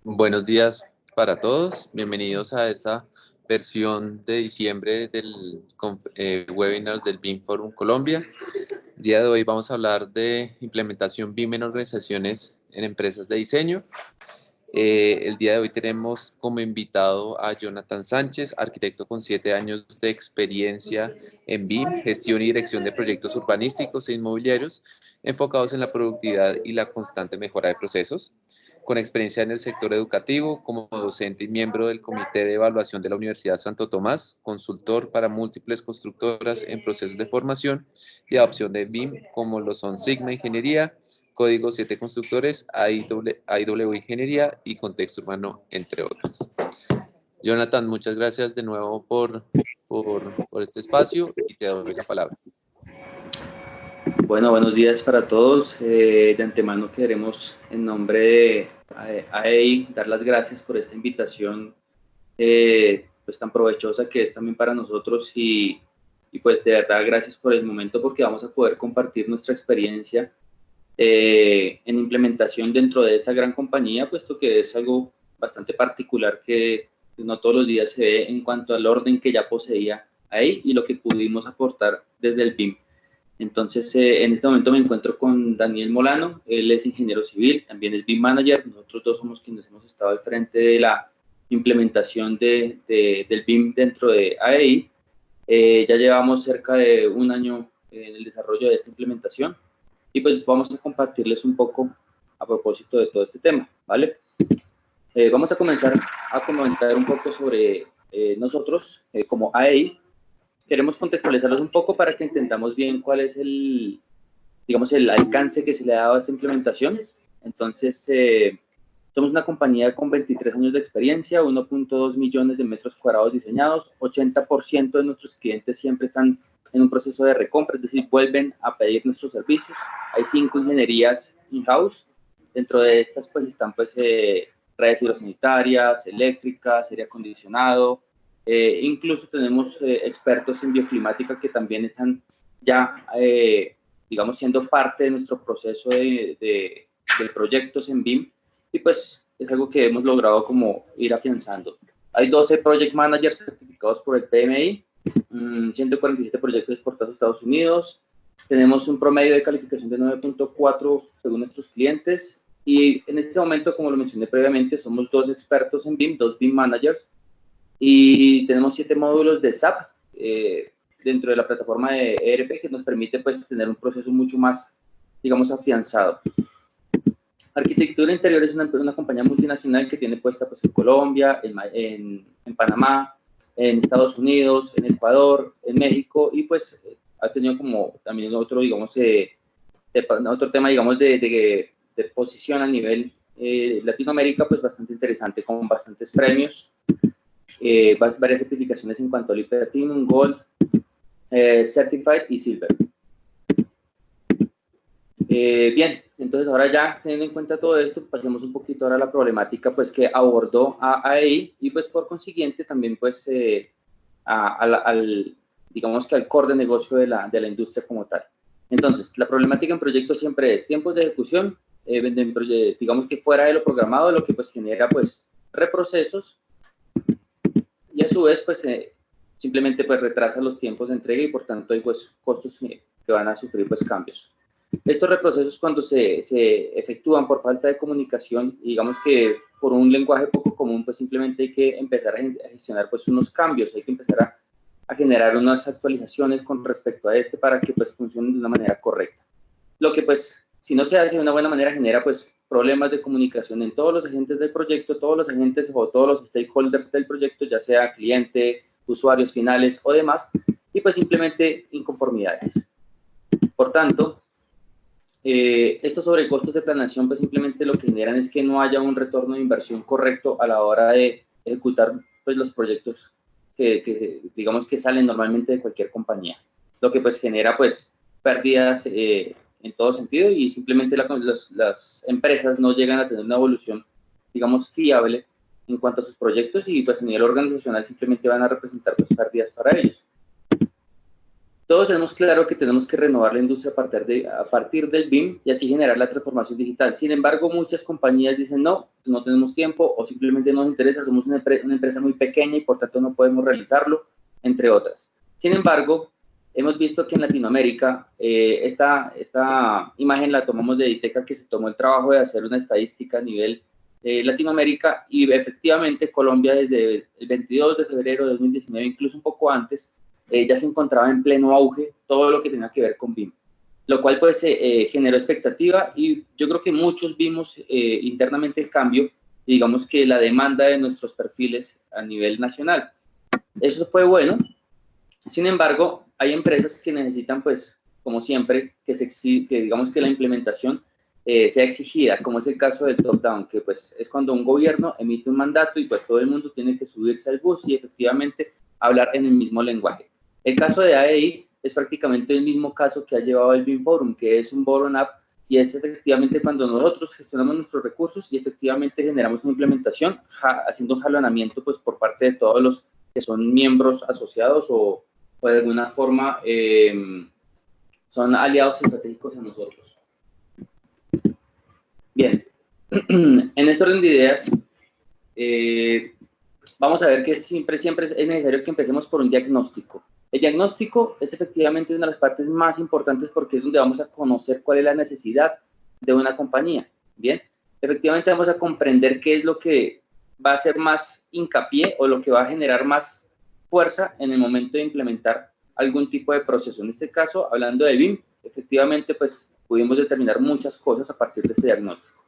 Buenos días para todos, bienvenidos a esta versión de diciembre del webinars del BIM Forum Colombia. El día de hoy vamos a hablar de implementación BIM en organizaciones en empresas de diseño. El día de hoy tenemos como invitado a Jonathan Sánchez, arquitecto con 7 años de experiencia en BIM, gestión y dirección de proyectos urbanísticos e inmobiliarios enfocados en la productividad y la constante mejora de procesos, con experiencia en el sector educativo como docente y miembro del Comité de Evaluación de la Universidad Santo Tomás, consultor para múltiples constructoras en procesos de formación y adopción de BIM como lo son Sigma Ingeniería, Código 7 Constructores, IW Ingeniería y Contexto Urbano, entre otros. Jonathan, muchas gracias de nuevo por este espacio y te doy la palabra. Bueno, buenos días para todos. De antemano queremos, en nombre de AEI, dar las gracias por esta invitación pues tan provechosa que es también para nosotros y pues de verdad gracias por el momento porque vamos a poder compartir nuestra experiencia en implementación dentro de esta gran compañía, puesto que es algo bastante particular que no todos los días se ve en cuanto al orden que ya poseía AEI y lo que pudimos aportar desde el BIM. Entonces, en este momento me encuentro con Daniel Molano, él es ingeniero civil, también es BIM Manager, nosotros dos somos quienes hemos estado al frente de la implementación del BIM dentro de AEI. Ya llevamos cerca de un año en el desarrollo de esta implementación y pues vamos a compartirles un poco a propósito de todo este tema, ¿vale? Vamos a comenzar a comentar un poco sobre nosotros como AEI. Queremos contextualizarlos un poco para que entendamos bien cuál es el alcance que se le ha dado a esta implementación. Entonces, somos una compañía con 23 años de experiencia, 1.2 millones de metros cuadrados diseñados, 80% de nuestros clientes siempre están en un proceso de recompra, es decir, vuelven a pedir nuestros servicios. Hay 5 ingenierías in-house. Dentro de estas, pues, están redes hidrosanitarias, eléctricas, aire acondicionado. Incluso tenemos expertos en bioclimática que también están ya, digamos, siendo parte de nuestro proceso de proyectos en BIM y pues es algo que hemos logrado como ir afianzando. Hay 12 Project Managers certificados por el PMI, 147 proyectos exportados a Estados Unidos, tenemos un promedio de calificación de 9.4 según nuestros clientes y en este momento, como lo mencioné previamente, somos 2 expertos en BIM, 2 BIM Managers, y tenemos 7 módulos de SAP dentro de la plataforma de ERP que nos permite pues tener un proceso mucho más, digamos, afianzado. Arquitectura Interior es una compañía multinacional que tiene puesta pues en Colombia, en Panamá, en Estados Unidos, en Ecuador, en México y pues ha tenido como también otro, digamos, otro tema, digamos, de posición a nivel Latinoamérica pues bastante interesante con bastantes premios. Varias certificaciones en cuanto al IP Platinum, Gold, Certified y Silver. Bien, entonces ahora ya teniendo en cuenta todo esto, pasemos un poquito ahora a la problemática pues que abordó a AEI y pues por consiguiente también pues digamos que al core de negocio de la industria como tal. Entonces, la problemática en proyectos siempre es tiempos de ejecución, digamos que fuera de lo programado, lo que pues genera pues reprocesos y a su vez pues simplemente pues retrasa los tiempos de entrega y por tanto hay pues costos que van a sufrir pues cambios. Estos reprocesos cuando se efectúan por falta de comunicación, digamos que por un lenguaje poco común, pues simplemente hay que empezar a gestionar pues unos cambios, hay que empezar a generar unas actualizaciones con respecto a para que pues funcionen de una manera correcta. Lo que pues si no se hace de una buena manera genera pues problemas de comunicación en todos los agentes del proyecto, todos los agentes o todos los stakeholders del proyecto, ya sea cliente, usuarios finales o demás, y pues simplemente inconformidades. Por tanto, estos sobrecostos de planeación pues simplemente lo que generan es que no haya un retorno de inversión correcto a la hora de ejecutar pues los proyectos que digamos que salen normalmente de cualquier compañía, lo que pues genera pues pérdidas en todo sentido y simplemente las empresas no llegan a tener una evolución digamos fiable en cuanto a sus proyectos y pues a nivel organizacional simplemente van a representar pues pérdidas para ellos. Todos tenemos claro que tenemos que renovar la industria a partir del BIM y así generar la transformación digital. Sin embargo, muchas compañías dicen no, no tenemos tiempo o simplemente no nos interesa, somos una empresa muy pequeña y por tanto no podemos realizarlo, entre otras. Sin embargo, hemos visto que en Latinoamérica, esta imagen la tomamos de Editeca, que se tomó el trabajo de hacer una estadística a nivel Latinoamérica, y efectivamente Colombia desde el 22 de febrero de 2019, incluso un poco antes, ya se encontraba en pleno auge todo lo que tenía que ver con BIM, lo cual pues generó expectativa y yo creo que muchos vimos internamente el cambio, digamos que la demanda de nuestros perfiles a nivel nacional. Eso fue bueno. Sin embargo, hay empresas que necesitan, pues, como siempre, que digamos que la implementación sea exigida, como es el caso del top-down, que pues es cuando un gobierno emite un mandato y pues todo el mundo tiene que subirse al bus y efectivamente hablar en el mismo lenguaje. El caso de AEI es prácticamente el mismo caso que ha llevado el BIM Forum, que es un bottom-up, y es efectivamente cuando nosotros gestionamos nuestros recursos y efectivamente generamos una implementación, haciendo un jalonamiento pues por parte de todos los que son miembros asociados o de alguna forma son aliados estratégicos a nosotros. Bien, en este orden de ideas, vamos a ver que siempre es necesario que empecemos por un diagnóstico. El diagnóstico es efectivamente una de las partes más importantes porque es donde vamos a conocer cuál es la necesidad de una compañía. Bien, efectivamente vamos a comprender qué es lo que va a hacer más hincapié o lo que va a generar más fuerza en el momento de implementar algún tipo de proceso. En este caso, hablando de BIM, efectivamente, pues pudimos determinar muchas cosas a partir de este diagnóstico.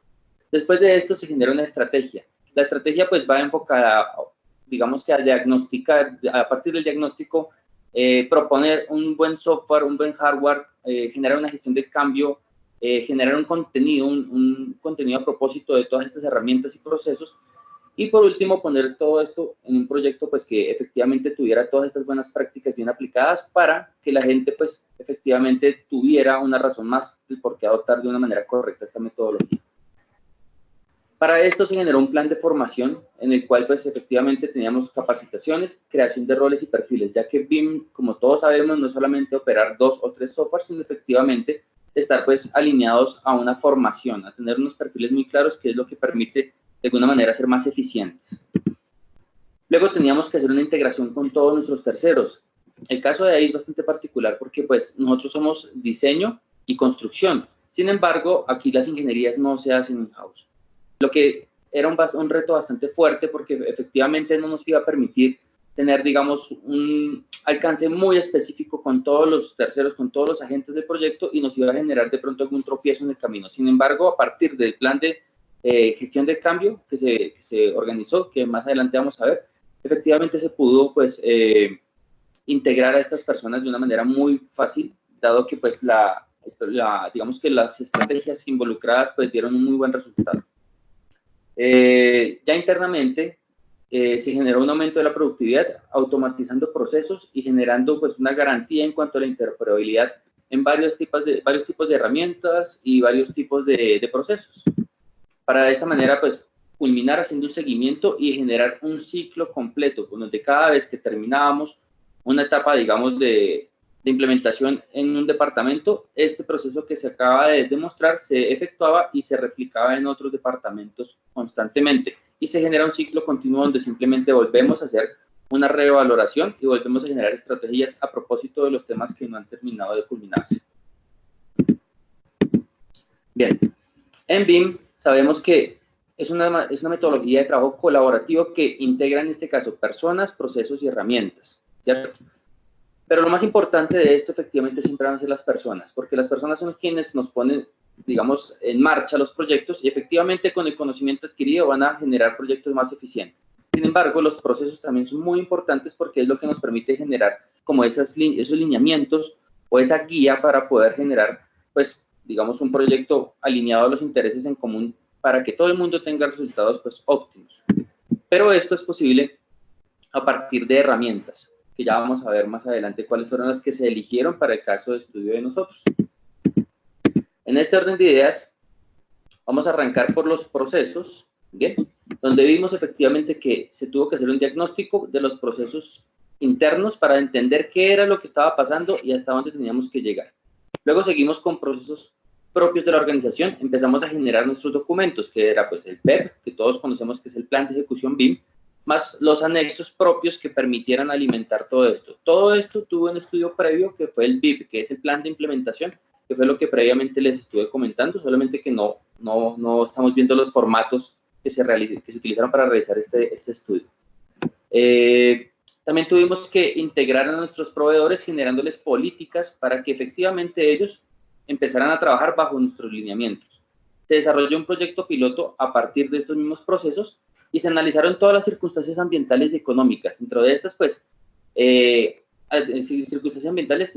Después de esto se genera una estrategia. La estrategia pues va enfocada, digamos que a diagnosticar, a partir del diagnóstico, proponer un buen software, un buen hardware, generar una gestión del cambio, generar un contenido a propósito de todas estas herramientas y procesos. Y por último, poner todo esto en un proyecto pues que efectivamente tuviera todas estas buenas prácticas bien aplicadas para que la gente pues efectivamente tuviera una razón más del por qué adoptar de una manera correcta esta metodología. Para esto se generó un plan de formación en el cual pues efectivamente teníamos capacitaciones, creación de roles y perfiles, ya que BIM, como todos sabemos, no es solamente operar 2 o 3 softwares, sino efectivamente estar pues alineados a una formación, a tener unos perfiles muy claros, que es lo que permite de alguna manera ser más eficientes. Luego teníamos que hacer una integración con todos nuestros terceros. El caso de ahí es bastante particular porque pues nosotros somos diseño y construcción. Sin embargo, aquí las ingenierías no se hacen in-house. Lo que era un reto bastante fuerte porque efectivamente no nos iba a permitir tener, digamos, un alcance muy específico con todos los terceros, con todos los agentes del proyecto y nos iba a generar de pronto algún tropiezo en el camino. Sin embargo, a partir del plan de gestión de cambio que se organizó, que más adelante vamos a ver, efectivamente se pudo pues integrar a estas personas de una manera muy fácil, dado que pues digamos que las estrategias involucradas pues dieron un muy buen resultado. Ya internamente se generó un aumento de la productividad, automatizando procesos y generando pues una garantía en cuanto a la interoperabilidad en varios tipos de herramientas y varios tipos de procesos. Para de esta manera, pues, culminar haciendo un seguimiento y generar un ciclo completo, donde cada vez que terminábamos una etapa, digamos, de implementación en un departamento, este proceso que se acaba de demostrar se efectuaba y se replicaba en otros departamentos constantemente. Y se genera un ciclo continuo donde simplemente volvemos a hacer una revaloración y volvemos a generar estrategias a propósito de los temas que no han terminado de culminarse. Bien, en BIM sabemos que es una metodología de trabajo colaborativo que integra en este caso personas, procesos y herramientas, ¿cierto? Pero lo más importante de esto efectivamente siempre van a ser las personas, porque las personas son quienes nos ponen, digamos, en marcha los proyectos y efectivamente con el conocimiento adquirido van a generar proyectos más eficientes. Sin embargo, los procesos también son muy importantes porque es lo que nos permite generar como esos lineamientos o esa guía para poder generar, pues, digamos, un proyecto alineado a los intereses en común para que todo el mundo tenga resultados pues óptimos. Pero esto es posible a partir de herramientas, que ya vamos a ver más adelante cuáles fueron las que se eligieron para el caso de estudio de nosotros. En este orden de ideas, vamos a arrancar por los procesos, ¿bien? Donde vimos efectivamente que se tuvo que hacer un diagnóstico de los procesos internos para entender qué era lo que estaba pasando y hasta dónde teníamos que llegar. Luego seguimos con procesos propios de la organización, empezamos a generar nuestros documentos, que era pues el PEP, que todos conocemos que es el Plan de Ejecución BIM, más los anexos propios que permitieran alimentar todo esto. Todo esto tuvo un estudio previo que fue el BIP, que es el Plan de Implementación, que fue lo que previamente les estuve comentando, solamente que no estamos viendo los formatos que se utilizaron para realizar este estudio. También tuvimos que integrar a nuestros proveedores generándoles políticas para que efectivamente ellos empezaran a trabajar bajo nuestros lineamientos. Se desarrolló un proyecto piloto a partir de estos mismos procesos y se analizaron todas las circunstancias ambientales y económicas. Dentro de estas, pues, circunstancias ambientales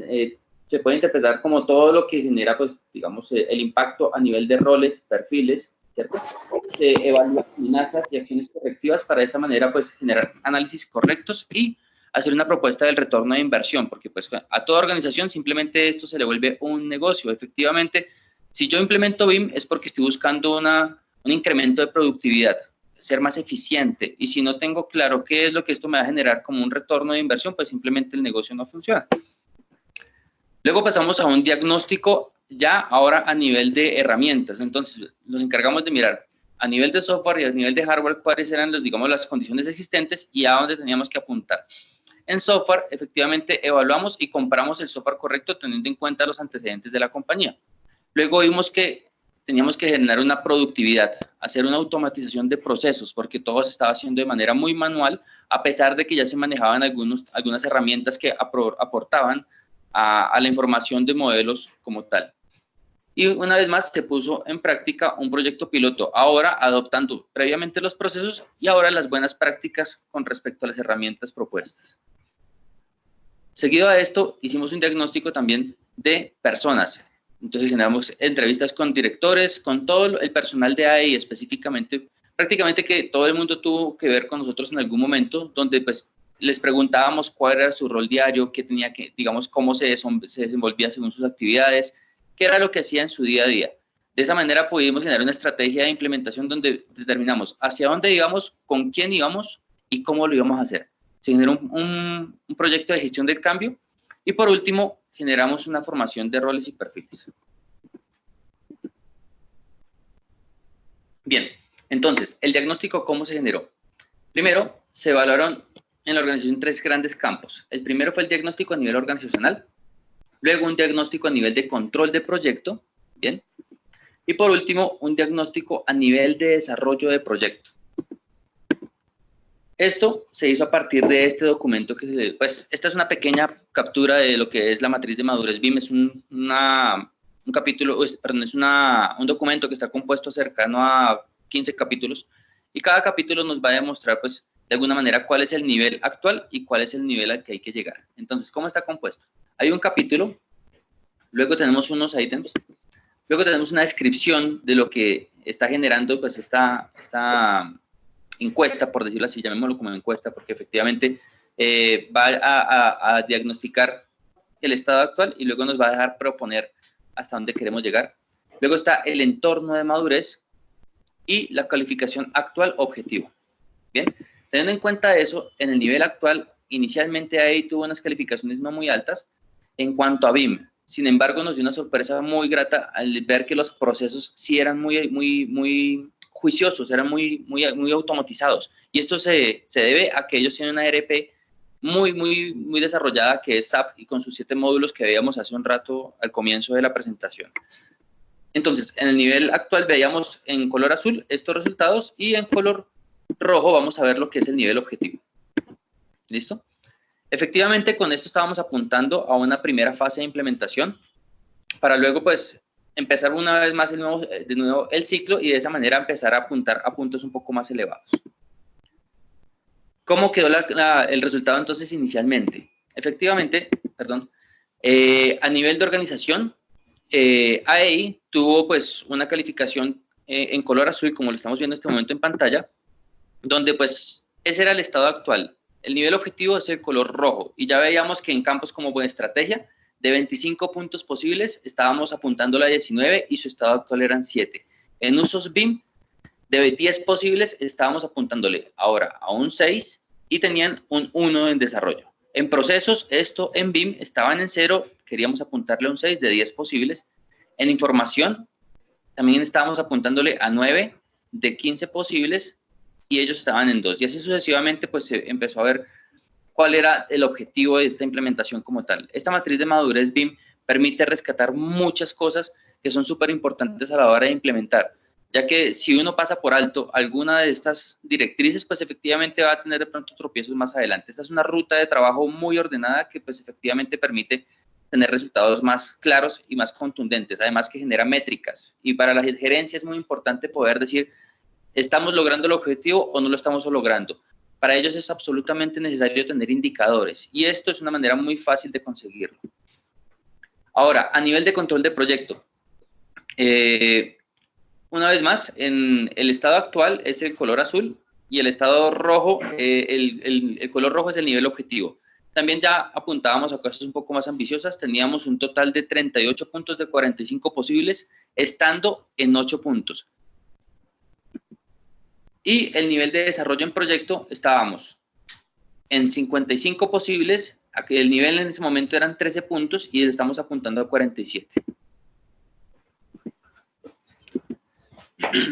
se puede interpretar como todo lo que genera, pues, digamos, el impacto a nivel de roles, perfiles, ¿cierto? Se evalúan amenazas y acciones correctivas para de esta manera, pues, generar análisis correctos y hacer una propuesta del retorno de inversión, porque pues a toda organización simplemente esto se le vuelve un negocio. Efectivamente, si yo implemento BIM es porque estoy buscando un incremento de productividad, ser más eficiente, y si no tengo claro qué es lo que esto me va a generar como un retorno de inversión, pues simplemente el negocio no funciona. Luego pasamos a un diagnóstico ya ahora a nivel de herramientas. Entonces nos encargamos de mirar a nivel de software y a nivel de hardware cuáles eran digamos, las condiciones existentes y a dónde teníamos que apuntar. En software, efectivamente, evaluamos y compramos el software correcto teniendo en cuenta los antecedentes de la compañía. Luego vimos que teníamos que generar una productividad, hacer una automatización de procesos, porque todo se estaba haciendo de manera muy manual, a pesar de que ya se manejaban algunas herramientas que aportaban a la información de modelos como tal. Y una vez más se puso en práctica un proyecto piloto, ahora adoptando previamente los procesos y ahora las buenas prácticas con respecto a las herramientas propuestas. Seguido a esto, hicimos un diagnóstico también de personas. Entonces generamos entrevistas con directores, con todo el personal de AEI específicamente, prácticamente que todo el mundo tuvo que ver con nosotros en algún momento, donde pues les preguntábamos cuál era su rol diario, qué tenía que, digamos, cómo se desenvolvía según sus actividades, qué era lo que hacía en su día a día. De esa manera pudimos generar una estrategia de implementación donde determinamos hacia dónde íbamos, con quién íbamos y cómo lo íbamos a hacer. Se generó un proyecto de gestión del cambio y por último generamos una formación de roles y perfiles. Bien, entonces, el diagnóstico, ¿cómo se generó? Primero, se evaluaron en la organización 3 grandes campos. El primero fue el diagnóstico a nivel organizacional, luego un diagnóstico a nivel de control de proyecto, ¿bien? Y por último, un diagnóstico a nivel de desarrollo de proyecto. Esto se hizo a partir de este documento que pues esta es una pequeña captura de lo que es la matriz de madurez BIM, es un documento que está compuesto cercano a 15 capítulos y cada capítulo nos va a demostrar pues de alguna manera cuál es el nivel actual y cuál es el nivel al que hay que llegar. Entonces, ¿cómo está compuesto? Hay un capítulo, luego tenemos unos ítems, luego tenemos una descripción de lo que está generando pues esta encuesta, por decirlo así, llamémoslo como encuesta, porque efectivamente va a diagnosticar el estado actual y luego nos va a dejar proponer hasta dónde queremos llegar. Luego está el entorno de madurez y la calificación actual objetivo. Bien, teniendo en cuenta eso, en el nivel actual, inicialmente AEI tuvo unas calificaciones no muy altas en cuanto a BIM. Sin embargo, nos dio una sorpresa muy grata al ver que los procesos sí eran muy juiciosos, eran muy automatizados. Y esto se debe a que ellos tienen una ERP muy desarrollada, que es SAP, y con sus 7 módulos que veíamos hace un rato al comienzo de la presentación. Entonces, en el nivel actual veíamos en color azul estos resultados y en color rojo vamos a ver lo que es el nivel objetivo. ¿Listo? Efectivamente, con esto estábamos apuntando a una primera fase de implementación para luego, pues, empezar una vez más de nuevo el ciclo y de esa manera empezar a apuntar a puntos un poco más elevados. ¿Cómo quedó el resultado entonces inicialmente? Efectivamente, a nivel de organización, AEI tuvo pues una calificación en color azul, como lo estamos viendo en este momento en pantalla, donde pues ese era el estado actual. El nivel objetivo es el color rojo y ya veíamos que en campos como buena estrategia, de 25 puntos posibles, estábamos apuntándole a 19 y su estado actual eran 7. En usos BIM, de 10 posibles, estábamos apuntándole ahora a un 6 y tenían un 1 en desarrollo. En procesos, esto en BIM estaban en 0, queríamos apuntarle un 6 de 10 posibles. En información, también estábamos apuntándole a 9 de 15 posibles y ellos estaban en 2. Y así sucesivamente, pues se empezó a ver cuál era el objetivo de esta implementación como tal. Esta matriz de madurez BIM permite rescatar muchas cosas que son súper importantes a la hora de implementar, ya que si uno pasa por alto alguna de estas directrices, pues efectivamente va a tener de pronto tropiezos más adelante. Esta es una ruta de trabajo muy ordenada que pues efectivamente permite tener resultados más claros y más contundentes, además que genera métricas. Y para la gerencia es muy importante poder decir, ¿estamos logrando el objetivo o no lo estamos logrando? Para ellos es absolutamente necesario tener indicadores y esto es una manera muy fácil de conseguirlo. Ahora, a nivel de control de proyecto, una vez más, en el estado actual es el color azul y el estado rojo, el color rojo es el nivel objetivo. También ya apuntábamos a cosas un poco más ambiciosas, teníamos un total de 38 puntos de 45 posibles, estando en 8 puntos. Y el nivel de desarrollo en proyecto estábamos en 55 posibles, el nivel en ese momento eran 13 puntos y estamos apuntando a 47.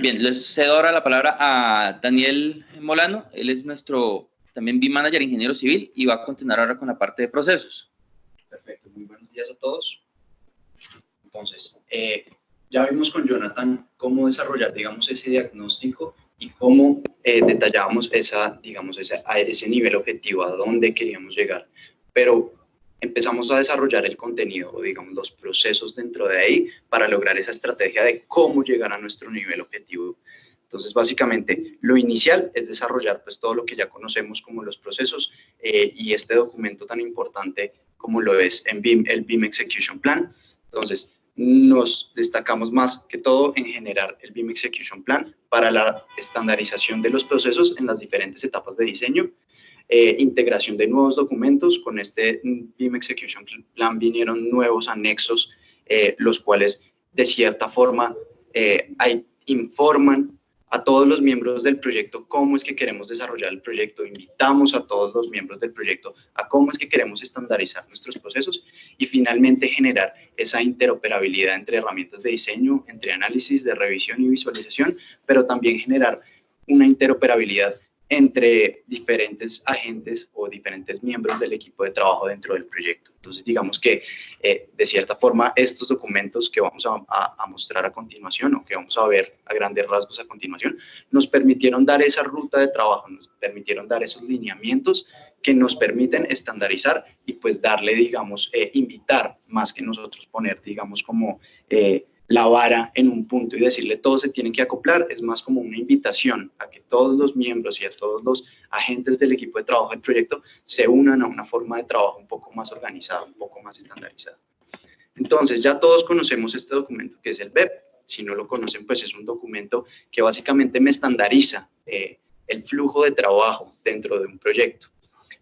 Bien, les cedo ahora la palabra a Daniel Molano, él es nuestro también BIM Manager, ingeniero civil, y va a continuar ahora con la parte de procesos. Perfecto, muy buenos días a todos. Entonces, ya vimos con Jonathan cómo desarrollar, digamos, ese diagnóstico y cómo detallábamos a ese nivel objetivo, a dónde queríamos llegar. Pero empezamos a desarrollar el contenido, o digamos, los procesos dentro de ahí para lograr esa estrategia de cómo llegar a nuestro nivel objetivo. Entonces, básicamente, lo inicial es desarrollar pues todo lo que ya conocemos como los procesos y este documento tan importante como lo es en BIM, el BIM Execution Plan. Entonces, nos destacamos más que todo en generar el BIM Execution Plan para la estandarización de los procesos en las diferentes etapas de diseño, integración de nuevos documentos. Con este BIM Execution Plan vinieron nuevos anexos, los cuales de cierta forma informan a todos los miembros del proyecto cómo es que queremos desarrollar el proyecto, invitamos a todos los miembros del proyecto a cómo es que queremos estandarizar nuestros procesos y finalmente generar esa interoperabilidad entre herramientas de diseño, entre análisis, de revisión y visualización, pero también generar una interoperabilidad entre diferentes agentes o diferentes miembros del equipo de trabajo dentro del proyecto. Entonces, digamos que de cierta forma estos documentos que vamos a mostrar a continuación o que vamos a ver a grandes rasgos a continuación, nos permitieron dar esa ruta de trabajo, nos permitieron dar esos lineamientos que nos permiten estandarizar y pues darle, digamos, invitar más que nosotros poner, digamos, como la vara en un punto y decirle todos se tienen que acoplar. Es más como una invitación a que todos los miembros y a todos los agentes del equipo de trabajo del proyecto se unan a una forma de trabajo un poco más organizada, un poco más estandarizada. Entonces, ya todos conocemos este documento que es el BEP. Si no lo conocen, pues es un documento que básicamente me estandariza el flujo de trabajo dentro de un proyecto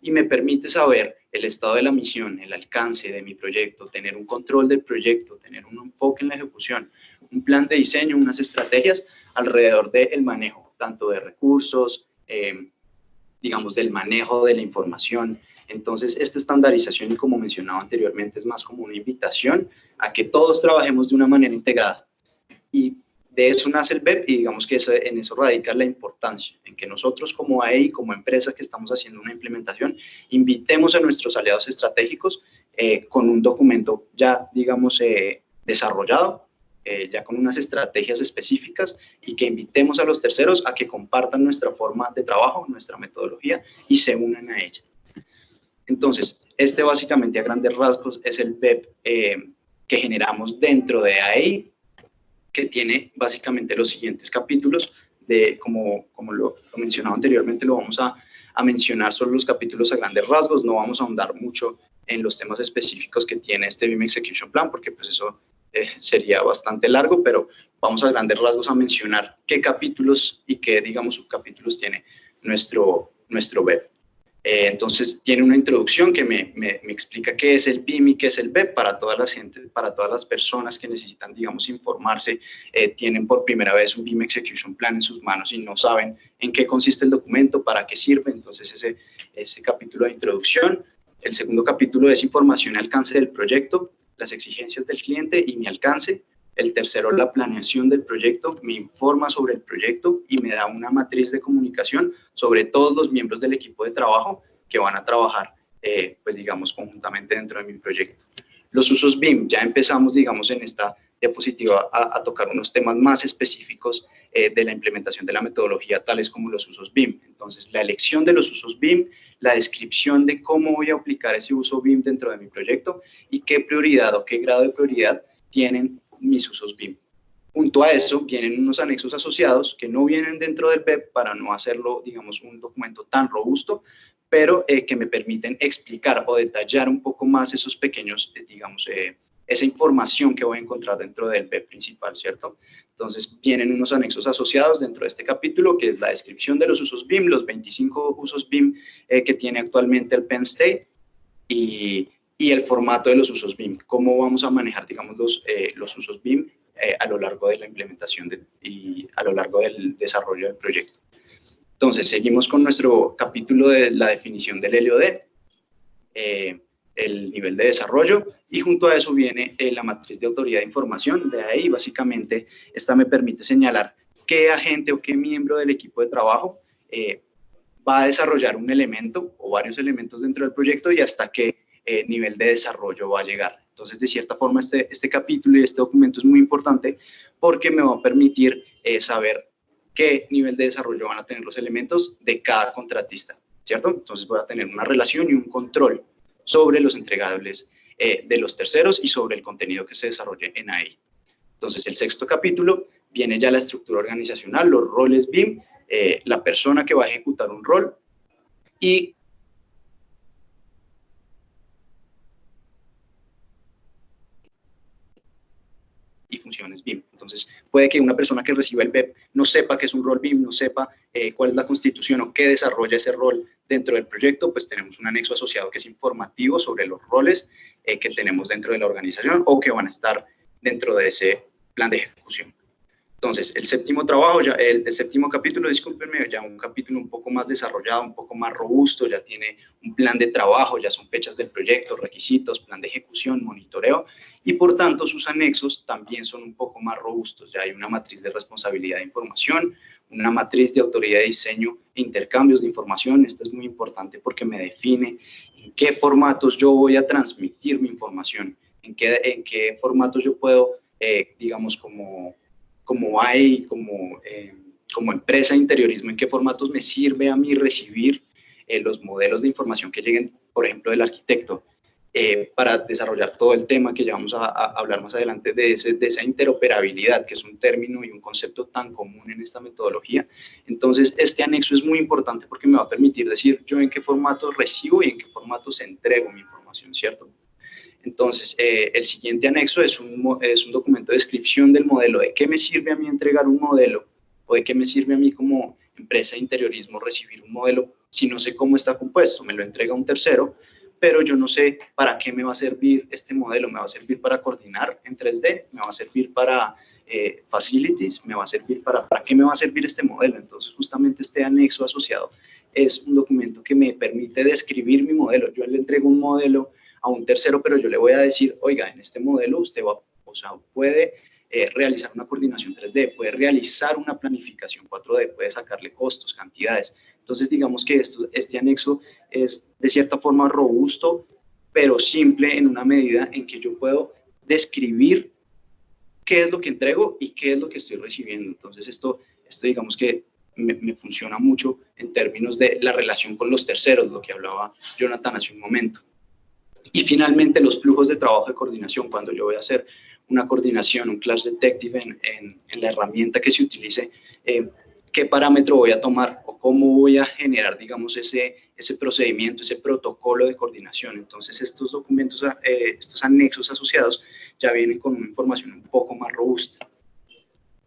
y me permite saber el estado de la misión, el alcance de mi proyecto, tener un control del proyecto, tener un enfoque en la ejecución, un plan de diseño, unas estrategias alrededor del manejo, tanto de recursos, digamos, del manejo de la información. Entonces, esta estandarización, y como mencionaba anteriormente, es más como una invitación a que todos trabajemos de una manera integrada. Y de eso nace el BEP y digamos que en eso radica la importancia, en que nosotros como AEI, como empresa que estamos haciendo una implementación, invitemos a nuestros aliados estratégicos con un documento ya, digamos, desarrollado, ya con unas estrategias específicas y que invitemos a los terceros a que compartan nuestra forma de trabajo, nuestra metodología y se unan a ella. Entonces, este básicamente a grandes rasgos es el BEP que generamos dentro de AEI, que tiene básicamente los siguientes capítulos, como lo mencionaba anteriormente, lo vamos a mencionar solo los capítulos a grandes rasgos, no vamos a ahondar mucho en los temas específicos que tiene este BIM Execution Plan, porque pues eso sería bastante largo, pero vamos a grandes rasgos a mencionar qué capítulos y qué, digamos, subcapítulos tiene nuestro BEP. Entonces tiene una introducción que me explica qué es el BIM y qué es el BEP para todas las gentes, para todas las personas que necesitan, digamos, informarse, tienen por primera vez un BIM Execution Plan en sus manos y no saben en qué consiste el documento, para qué sirve. Entonces ese capítulo de introducción El segundo capítulo es información y alcance del proyecto, las exigencias del cliente y mi alcance. El tercero, la planeación del proyecto, me informa sobre el proyecto y me da una matriz de comunicación sobre todos los miembros del equipo de trabajo que van a trabajar, pues digamos, conjuntamente dentro de mi proyecto. Los usos BIM, ya empezamos, digamos, en esta diapositiva a tocar unos temas más específicos de la implementación de la metodología, tales como los usos BIM. Entonces, la elección de los usos BIM, la descripción de cómo voy a aplicar ese uso BIM dentro de mi proyecto y qué prioridad o qué grado de prioridad tienen mis usos BIM. Junto a eso vienen unos anexos asociados que no vienen dentro del BEP para no hacerlo, digamos, un documento tan robusto, pero que me permiten explicar o detallar un poco más esos pequeños, digamos, esa información que voy a encontrar dentro del BEP principal, ¿cierto? Entonces vienen unos anexos asociados dentro de este capítulo, que es la descripción de los usos BIM, los 25 usos BIM que tiene actualmente el Penn State, y el formato de los usos BIM, cómo vamos a manejar, digamos, los usos BIM a lo largo de la implementación y a lo largo del desarrollo del proyecto. Entonces, seguimos con nuestro capítulo de la definición del LOD, el nivel de desarrollo, y junto a eso viene la matriz de autoridad de información. De ahí, básicamente, esta me permite señalar qué agente o qué miembro del equipo de trabajo va a desarrollar un elemento o varios elementos dentro del proyecto y hasta qué nivel de desarrollo va a llegar. Entonces, de cierta forma, este capítulo y este documento es muy importante porque me va a permitir saber qué nivel de desarrollo van a tener los elementos de cada contratista, ¿cierto? Entonces, voy a tener una relación y un control sobre los entregables de los terceros y sobre el contenido que se desarrolle en AI. Entonces, el sexto capítulo viene ya la estructura organizacional, los roles BIM, la persona que va a ejecutar un rol y funciones BIM. Entonces, puede que una persona que reciba el BEP no sepa qué es un rol BIM, no sepa cuál es la constitución o qué desarrolla ese rol dentro del proyecto, pues tenemos un anexo asociado que es informativo sobre los roles que tenemos dentro de la organización o que van a estar dentro de ese plan de ejecución. Entonces, el séptimo trabajo, el séptimo capítulo, discúlpenme, ya un capítulo un poco más desarrollado, un poco más robusto, ya tiene un plan de trabajo, ya son fechas del proyecto, requisitos, plan de ejecución, monitoreo, y por tanto sus anexos también son un poco más robustos. Ya hay una matriz de responsabilidad de información, una matriz de autoridad de diseño e intercambios de información. Esto es muy importante porque me define en qué formatos yo voy a transmitir mi información, en qué formatos yo puedo, digamos, como empresa de interiorismo, en qué formatos me sirve a mí recibir los modelos de información que lleguen, por ejemplo, del arquitecto, para desarrollar todo el tema que ya vamos a hablar más adelante de esa interoperabilidad, que es un término y un concepto tan común en esta metodología. Entonces, este anexo es muy importante porque me va a permitir decir yo en qué formato recibo y en qué formatos entrego mi información, ¿cierto? Entonces, el siguiente anexo es un documento de descripción del modelo, de qué me sirve a mí entregar un modelo o de qué me sirve a mí como empresa de interiorismo recibir un modelo si no sé cómo está compuesto. Me lo entrega un tercero, pero yo no sé para qué me va a servir este modelo. ¿Me va a servir para coordinar en 3D? ¿Me va a servir para facilities? ¿Me va a servir para qué me va a servir este modelo? Entonces, justamente este anexo asociado es un documento que me permite describir mi modelo. Yo le entrego un modelo a un tercero, pero yo le voy a decir, oiga, en este modelo usted puede realizar una coordinación 3D, puede realizar una planificación 4D, puede sacarle costos, cantidades. Entonces, digamos que este anexo es de cierta forma robusto, pero simple en una medida en que yo puedo describir qué es lo que entrego y qué es lo que estoy recibiendo. Entonces, esto digamos que me funciona mucho en términos de la relación con los terceros, lo que hablaba Jonathan hace un momento. Y finalmente, los flujos de trabajo de coordinación. Cuando yo voy a hacer una coordinación, un Clash Detective en la herramienta que se utilice, qué parámetro voy a tomar o cómo voy a generar, digamos, ese procedimiento, ese protocolo de coordinación. Entonces, estos documentos, estos anexos asociados ya vienen con una información un poco más robusta.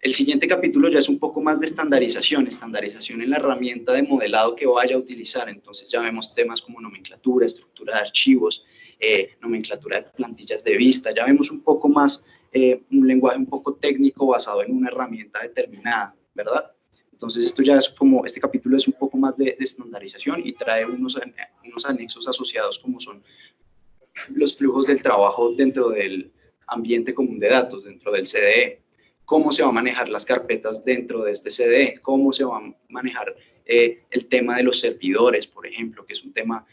El siguiente capítulo ya es un poco más de estandarización en la herramienta de modelado que vaya a utilizar. Entonces, ya vemos temas como nomenclatura, estructura de archivos, nomenclatura de plantillas de vista. Ya vemos un poco más, un lenguaje un poco técnico basado en una herramienta determinada, ¿verdad? Entonces, esto ya es como, este capítulo es un poco más de estandarización y trae unos unos anexos asociados como son los flujos del trabajo dentro del ambiente común de datos, dentro del CDE, cómo se van a manejar las carpetas dentro de este CDE, cómo se va a manejar el tema de los servidores, por ejemplo, que es un tema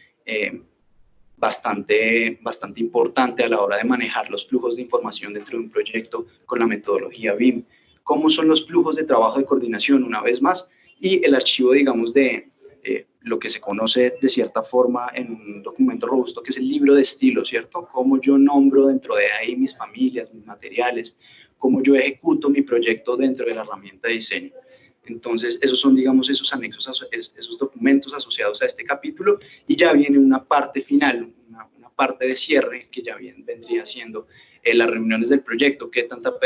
bastante importante a la hora de manejar los flujos de información dentro de un proyecto con la metodología BIM, cómo son los flujos de trabajo de coordinación una vez más, y el archivo, digamos, de lo que se conoce de cierta forma en un documento robusto, que es el libro de estilo, ¿cierto? Cómo yo nombro dentro de ahí mis familias, mis materiales, cómo yo ejecuto mi proyecto dentro de la herramienta de diseño. Entonces, esos son, digamos, esos anexos, esos documentos asociados a este capítulo, y ya viene una parte final, una parte de cierre, que ya vendría siendo las reuniones del proyecto, qué tanta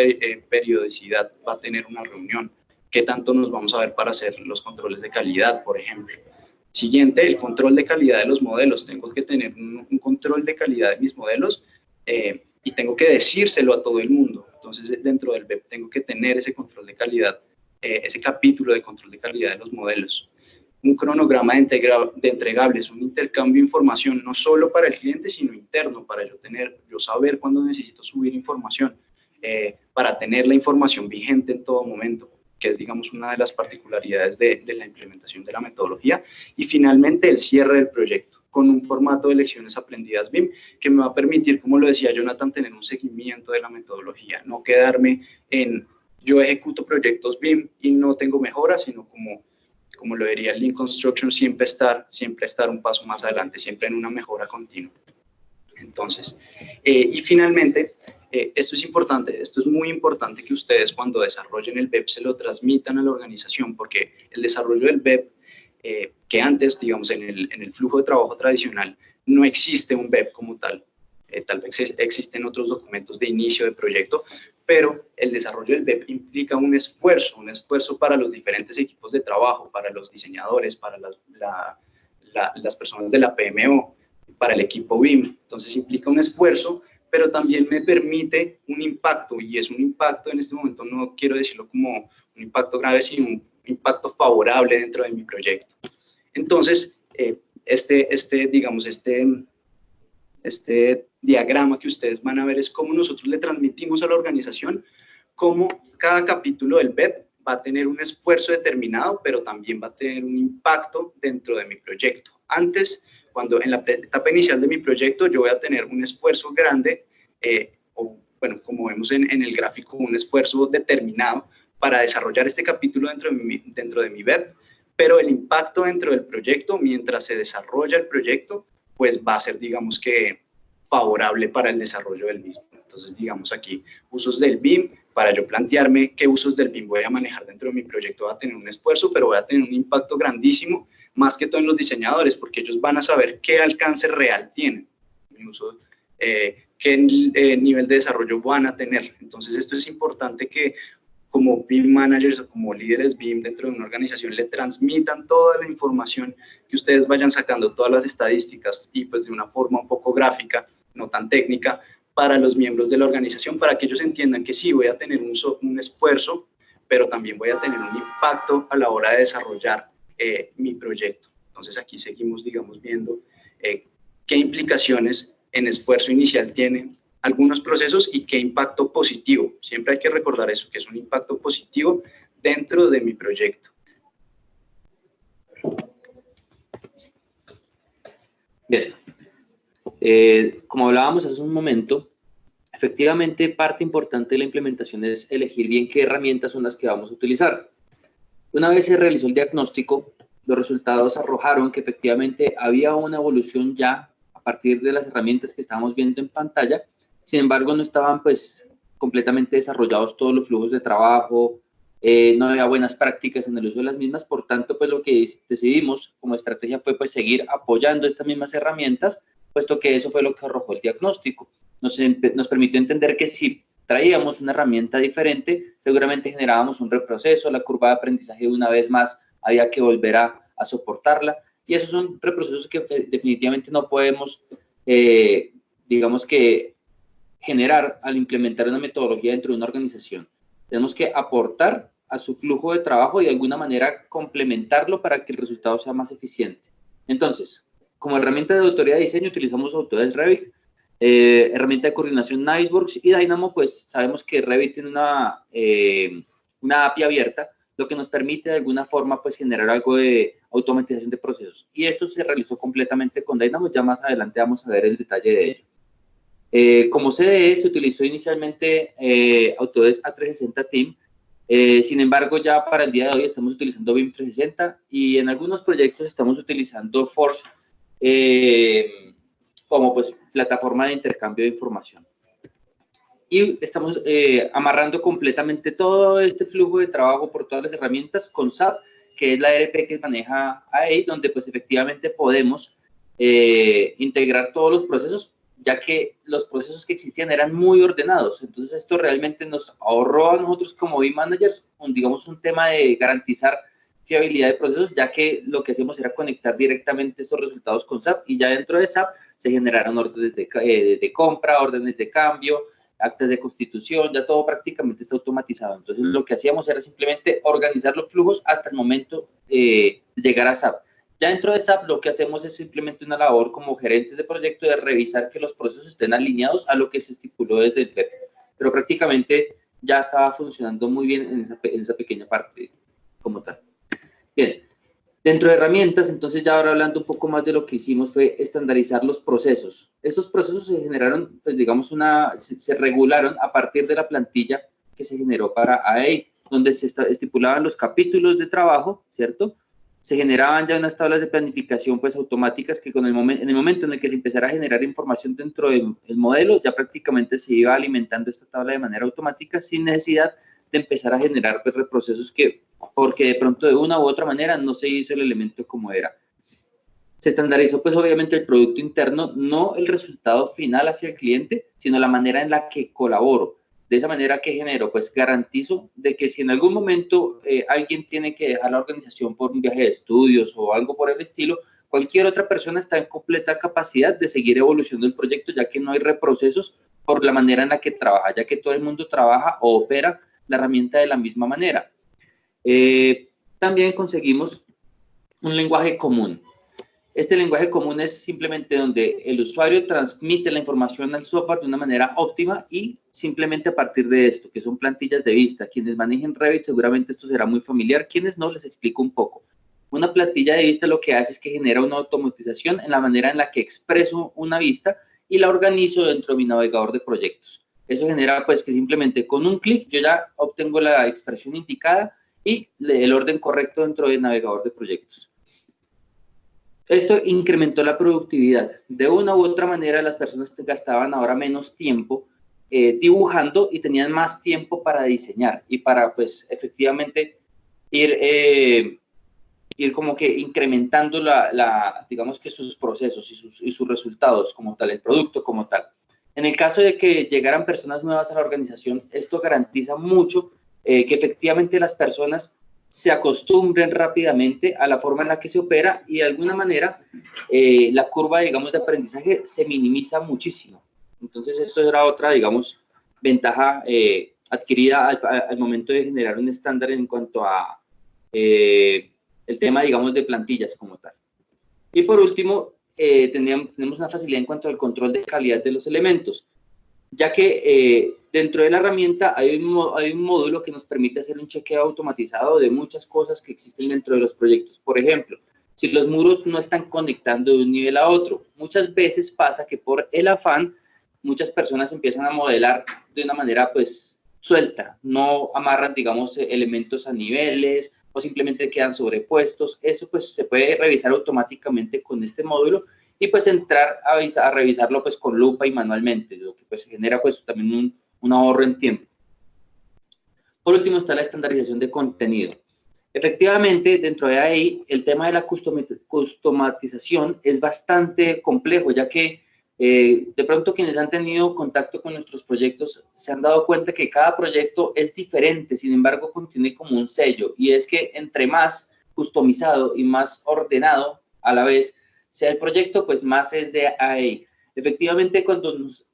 periodicidad va a tener una reunión, qué tanto nos vamos a ver para hacer los controles de calidad, por ejemplo. Siguiente, el control de calidad de los modelos. Tengo que tener un control de calidad de mis modelos y tengo que decírselo a todo el mundo. Entonces, dentro del BEP tengo que tener ese control de calidad, ese capítulo de control de calidad de los modelos. Un cronograma de entregables, un intercambio de información, no solo para el cliente, sino interno, para yo saber cuándo necesito subir información, para tener la información vigente en todo momento, que es, digamos, una de las particularidades de la implementación de la metodología. Y finalmente, el cierre del proyecto, con un formato de lecciones aprendidas BIM, que me va a permitir, como lo decía Jonathan, tener un seguimiento de la metodología, no quedarme en yo ejecuto proyectos BIM y no tengo mejoras, sino como lo diría Lean Construction, siempre estar un paso más adelante, siempre en una mejora continua. Entonces, y finalmente, esto es importante, esto es muy importante que ustedes cuando desarrollen el BEP se lo transmitan a la organización, porque el desarrollo del BEP, que antes, digamos, en el flujo de trabajo tradicional, no existe un BEP como tal. Tal vez existen otros documentos de inicio de proyecto, pero el desarrollo del BEP implica un esfuerzo para los diferentes equipos de trabajo, para los diseñadores, para las personas de la PMO, para el equipo BIM. Entonces implica un esfuerzo, pero también me permite un impacto, y es un impacto en este momento, no quiero decirlo como un impacto grave, sino un impacto favorable dentro de mi proyecto. Entonces, digamos, este diagrama que ustedes van a ver es cómo nosotros le transmitimos a la organización cómo cada capítulo del BEP va a tener un esfuerzo determinado, pero también va a tener un impacto dentro de mi proyecto. Antes, cuando en la etapa inicial de mi proyecto yo voy a tener un esfuerzo grande, o bueno, como vemos en el gráfico, un esfuerzo determinado para desarrollar este capítulo dentro de mi BEP, pero el impacto dentro del proyecto, mientras se desarrolla el proyecto, pues va a ser, digamos que, favorable para el desarrollo del mismo. Entonces, digamos aquí, usos del BIM, para yo plantearme qué usos del BIM voy a manejar dentro de mi proyecto, va a tener un esfuerzo, pero va a tener un impacto grandísimo, más que todo en los diseñadores, porque ellos van a saber qué alcance real tienen, qué nivel de desarrollo van a tener. Entonces, esto es importante que como BIM managers o como líderes BIM dentro de una organización le transmitan toda la información que ustedes vayan sacando, todas las estadísticas, y pues de una forma un poco gráfica, no tan técnica, para los miembros de la organización, para que ellos entiendan que sí, voy a tener un esfuerzo, pero también voy a tener un impacto a la hora de desarrollar mi proyecto. Entonces aquí seguimos, digamos, viendo qué implicaciones en esfuerzo inicial tienen algunos procesos y qué impacto positivo. Siempre hay que recordar eso, que es un impacto positivo dentro de mi proyecto. Bien, como hablábamos hace un momento, efectivamente parte importante de la implementación es elegir bien qué herramientas son las que vamos a utilizar. Una vez se realizó el diagnóstico, los resultados arrojaron que efectivamente había una evolución ya a partir de las herramientas que estábamos viendo en pantalla. Sin embargo, no estaban pues completamente desarrollados todos los flujos de trabajo, no había buenas prácticas en el uso de las mismas. Por tanto, pues lo que decidimos como estrategia fue pues seguir apoyando estas mismas herramientas, puesto que eso fue lo que arrojó el diagnóstico. Nos permitió entender que si traíamos una herramienta diferente, seguramente generábamos un reproceso, la curva de aprendizaje una vez más había que volver a soportarla, y esos son reprocesos que definitivamente no podemos, digamos que, generar al implementar una metodología dentro de una organización. Tenemos que aportar a su flujo de trabajo y de alguna manera complementarlo para que el resultado sea más eficiente. Entonces, como herramienta de autoría de diseño utilizamos Autodesk Revit, herramienta de coordinación Navisworks y Dynamo, pues sabemos que Revit tiene una API abierta, lo que nos permite de alguna forma pues generar algo de automatización de procesos. Y esto se realizó completamente con Dynamo, ya más adelante vamos a ver el detalle de ello. Como CDE se utilizó inicialmente Autodesk A360 Team, sin embargo ya para el día de hoy estamos utilizando BIM 360 y en algunos proyectos estamos utilizando Forge como pues plataforma de intercambio de información. Y estamos amarrando completamente todo este flujo de trabajo por todas las herramientas con SAP, que es la ERP que maneja AEI, donde pues efectivamente podemos integrar todos los procesos, ya que los procesos que existían eran muy ordenados. Entonces esto realmente nos ahorró a nosotros como BIM managers, digamos, un tema de garantizar fiabilidad de procesos, ya que lo que hacíamos era conectar directamente estos resultados con SAP y ya dentro de SAP se generaron órdenes de compra, órdenes de cambio, actas de constitución, ya todo prácticamente está automatizado. Entonces, lo que hacíamos era simplemente organizar los flujos hasta el momento de llegar a SAP. Ya dentro de SAP, lo que hacemos es simplemente una labor como gerentes de proyecto de revisar que los procesos estén alineados a lo que se estipuló desde el PEP. Pero prácticamente ya estaba funcionando muy bien en esa pequeña parte como tal. Bien. Dentro de herramientas, entonces ya ahora hablando un poco más de lo que hicimos fue estandarizar los procesos. Estos procesos se generaron, pues digamos, se regularon a partir de la plantilla que se generó para AEI, donde se estipulaban los capítulos de trabajo, ¿cierto? Se generaban ya unas tablas de planificación pues automáticas que en el momento en el que se empezara a generar información dentro del modelo, ya prácticamente se iba alimentando esta tabla de manera automática sin necesidad de empezar a generar pues, reprocesos porque de pronto de una u otra manera no se hizo el elemento como era. Se estandarizó pues obviamente el producto interno, no el resultado final hacia el cliente, sino la manera en la que colaboro. De esa manera que genero, pues garantizo de que si en algún momento alguien tiene que dejar la organización por un viaje de estudios o algo por el estilo, cualquier otra persona está en completa capacidad de seguir evolucionando el proyecto, ya que no hay reprocesos por la manera en la que trabaja, ya que todo el mundo trabaja o opera la herramienta de la misma manera. También conseguimos un lenguaje común. Este lenguaje común es simplemente donde el usuario transmite la información al software de una manera óptima y simplemente a partir de esto, que son plantillas de vista. Quienes manejen Revit seguramente esto será muy familiar, quienes no, les explico un poco. Una plantilla de vista lo que hace es que genera una automatización en la manera en la que expreso una vista y la organizo dentro de mi navegador de proyectos. Eso genera pues que simplemente con un clic yo ya obtengo la expresión indicada y el orden correcto dentro del navegador de proyectos. Esto incrementó la productividad. De una u otra manera, las personas gastaban ahora menos tiempo dibujando y tenían más tiempo para diseñar y para, pues, efectivamente ir como que incrementando digamos que sus procesos y sus resultados como tal, el producto como tal. En el caso de que llegaran personas nuevas a la organización, esto garantiza mucho que efectivamente las personas se acostumbren rápidamente a la forma en la que se opera y de alguna manera la curva, digamos, de aprendizaje se minimiza muchísimo. Entonces, esto era otra, digamos, ventaja adquirida al momento de generar un estándar en cuanto a el tema, digamos, de plantillas como tal. Y por último, tenemos una facilidad en cuanto al control de calidad de los elementos, ya que dentro de la herramienta hay un módulo que nos permite hacer un chequeo automatizado de muchas cosas que existen dentro de los proyectos. Por ejemplo, si los muros no están conectando de un nivel a otro, muchas veces pasa que por el afán, muchas personas empiezan a modelar de una manera pues suelta, no amarran, digamos, elementos a niveles o simplemente quedan sobrepuestos. Eso pues se puede revisar automáticamente con este módulo y pues entrar a revisarlo pues con lupa y manualmente, lo que pues genera pues también un ahorro en tiempo. Por último está la estandarización de contenido. Efectivamente, dentro de ahí, el tema de la customatización es bastante complejo, ya que de pronto quienes han tenido contacto con nuestros proyectos se han dado cuenta que cada proyecto es diferente, sin embargo contiene como un sello, y es que entre más customizado y más ordenado a la vez sea el proyecto, pues más es de AEI. Efectivamente, cuando nos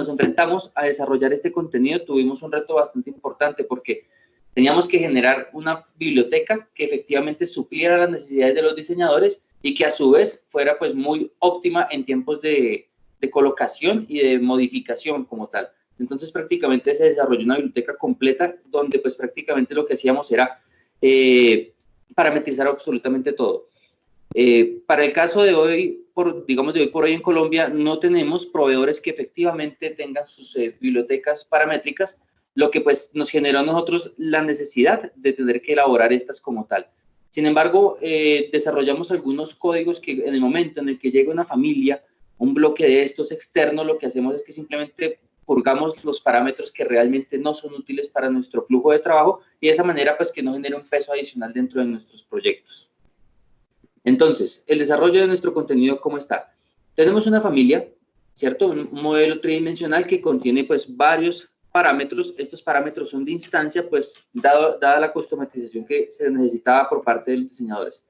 enfrentamos a desarrollar este contenido, tuvimos un reto bastante importante porque teníamos que generar una biblioteca que efectivamente supliera las necesidades de los diseñadores y que a su vez fuera pues muy óptima en tiempos de colocación y de modificación como tal. Entonces prácticamente se desarrolló una biblioteca completa donde pues prácticamente lo que hacíamos era parametrizar absolutamente todo. Para el caso de hoy, digamos de hoy por hoy en Colombia, no tenemos proveedores que efectivamente tengan sus bibliotecas paramétricas, lo que pues nos generó a nosotros la necesidad de tener que elaborar estas como tal. Sin embargo, desarrollamos algunos códigos que en el momento en el que llega una familia, un bloque de estos externos, lo que hacemos es que simplemente purgamos los parámetros que realmente no son útiles para nuestro flujo de trabajo y de esa manera pues que no genere un peso adicional dentro de nuestros proyectos. Entonces, el desarrollo de nuestro contenido, ¿cómo está? Tenemos una familia, ¿cierto? Un modelo tridimensional que contiene pues varios parámetros. Estos parámetros son de instancia, pues dada la customización que se necesitaba por parte de los diseñadores.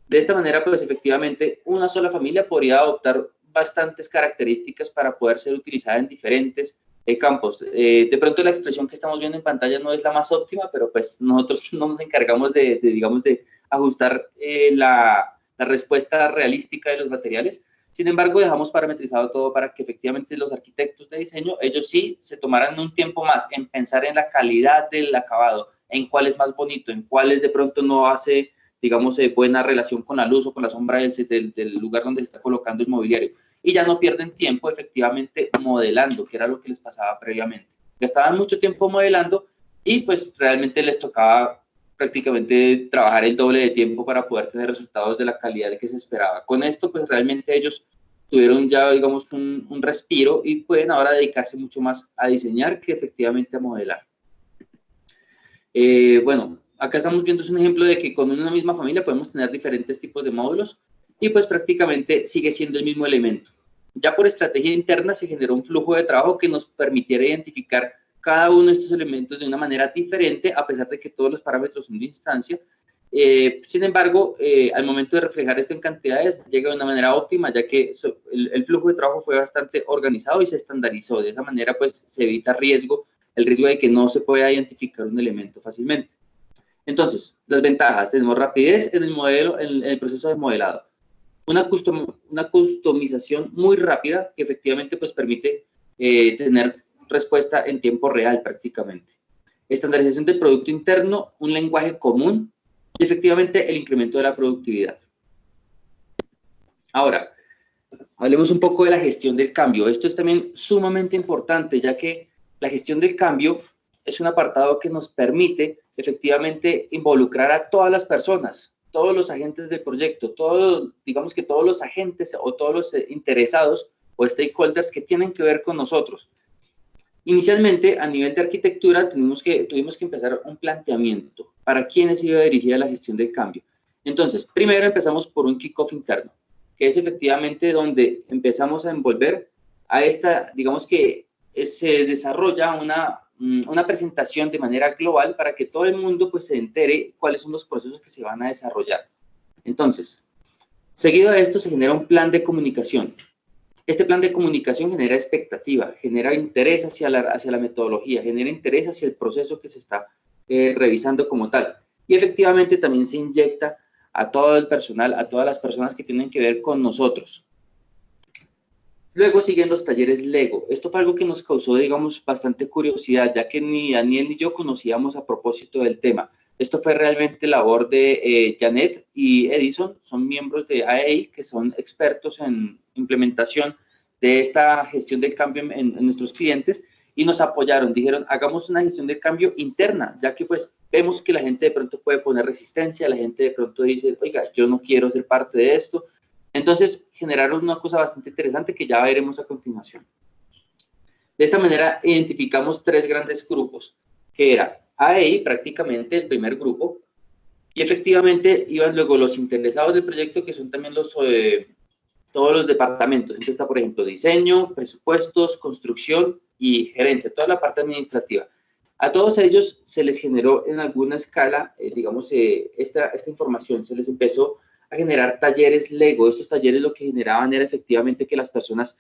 De esta manera, pues efectivamente, una sola familia podría adoptar bastantes características para poder ser utilizada en diferentes campos. De pronto la expresión que estamos viendo en pantalla no es la más óptima, pero pues nosotros no nos encargamos digamos, de ajustar la respuesta realística de los materiales. Sin embargo, dejamos parametrizado todo para que efectivamente los arquitectos de diseño, ellos sí se tomaran un tiempo más en pensar en la calidad del acabado, en cuál es más bonito, en cuál es de pronto no hace, digamos, buena relación con la luz o con la sombra del lugar donde se está colocando el mobiliario. Y ya no pierden tiempo efectivamente modelando, que era lo que les pasaba previamente. Gastaban mucho tiempo modelando y pues realmente les tocaba prácticamente trabajar el doble de tiempo para poder tener resultados de la calidad que se esperaba. Con esto, pues realmente ellos tuvieron ya, digamos, un respiro y pueden ahora dedicarse mucho más a diseñar que efectivamente a modelar. Bueno, acá estamos viendo un ejemplo de que con una misma familia podemos tener diferentes tipos de módulos y pues prácticamente sigue siendo el mismo elemento. Ya por estrategia interna se generó un flujo de trabajo que nos permitiera identificar cada uno de estos elementos de una manera diferente, a pesar de que todos los parámetros son de instancia. Sin embargo, al momento de reflejar esto en cantidades, llega de una manera óptima, ya que el flujo de trabajo fue bastante organizado y se estandarizó. De esa manera, pues, se evita el riesgo de que no se pueda identificar un elemento fácilmente. Entonces, las ventajas: tenemos rapidez en el modelo, en el proceso de modelado. Una customización muy rápida que efectivamente pues, permite tener respuesta en tiempo real prácticamente. Estandarización del producto interno, un lenguaje común y efectivamente el incremento de la productividad. Ahora, hablemos un poco de la gestión del cambio. Esto es también sumamente importante, ya que la gestión del cambio es un apartado que nos permite efectivamente involucrar a todas las personas, todos los agentes del proyecto, digamos que todos los agentes o todos los interesados o stakeholders que tienen que ver con nosotros. Inicialmente, a nivel de arquitectura, tuvimos que empezar un planteamiento para quiénes iba dirigida la gestión del cambio. Entonces, primero empezamos por un kickoff interno, que es efectivamente donde empezamos a envolver a esta, digamos que se desarrolla una presentación de manera global para que todo el mundo pues se entere cuáles son los procesos que se van a desarrollar. Entonces, seguido a esto se genera un plan de comunicación. Este plan de comunicación genera expectativa, genera interés hacia la metodología, genera interés hacia el proceso que se está revisando como tal. Y efectivamente también se inyecta a todo el personal, a todas las personas que tienen que ver con nosotros. Luego siguen los talleres Lego. Esto fue algo que nos causó, digamos, bastante curiosidad, ya que ni Daniel ni yo conocíamos a propósito del tema. Esto fue realmente labor de Janet y Edison, son miembros de AEI, que son expertos en implementación de esta gestión del cambio en nuestros clientes, y nos apoyaron, dijeron, hagamos una gestión del cambio interna, ya que pues vemos que la gente de pronto puede poner resistencia, la gente de pronto dice, oiga, yo no quiero ser parte de esto. Entonces generaron una cosa bastante interesante que ya veremos a continuación. De esta manera identificamos tres grandes grupos, que era AEI, prácticamente el primer grupo, y efectivamente iban luego los interesados del proyecto, que son también todos los departamentos. Entonces está, por ejemplo, diseño, presupuestos, construcción y gerencia, toda la parte administrativa. A todos ellos se les generó en alguna escala, digamos, esta información, se les empezó a generar talleres Lego. Estos talleres lo que generaban era efectivamente que las personas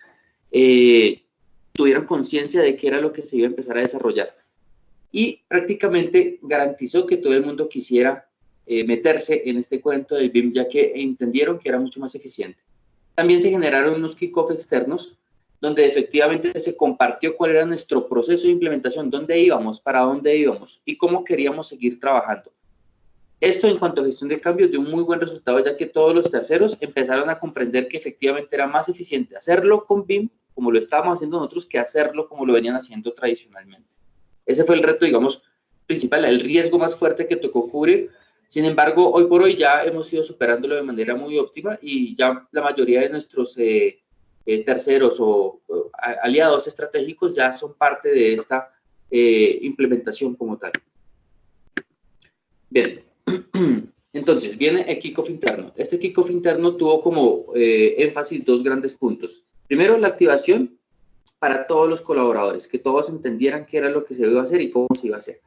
tuvieran conciencia de qué era lo que se iba a empezar a desarrollar. Y prácticamente garantizó que todo el mundo quisiera meterse en este cuento del BIM, ya que entendieron que era mucho más eficiente. También se generaron unos kick-off externos, donde efectivamente se compartió cuál era nuestro proceso de implementación, dónde íbamos, para dónde íbamos y cómo queríamos seguir trabajando. Esto en cuanto a gestión de cambios dio un muy buen resultado, ya que todos los terceros empezaron a comprender que efectivamente era más eficiente hacerlo con BIM, como lo estábamos haciendo nosotros, que hacerlo como lo venían haciendo tradicionalmente. Ese fue el reto, digamos, principal, el riesgo más fuerte que tocó cubrir. Sin embargo, hoy por hoy ya hemos ido superándolo de manera muy óptima y ya la mayoría de nuestros terceros o aliados estratégicos ya son parte de esta implementación como tal. Bien, entonces viene el kickoff interno. Este kickoff interno tuvo como énfasis dos grandes puntos. Primero, la activación para todos los colaboradores, que todos entendieran qué era lo que se iba a hacer y cómo se iba a hacer.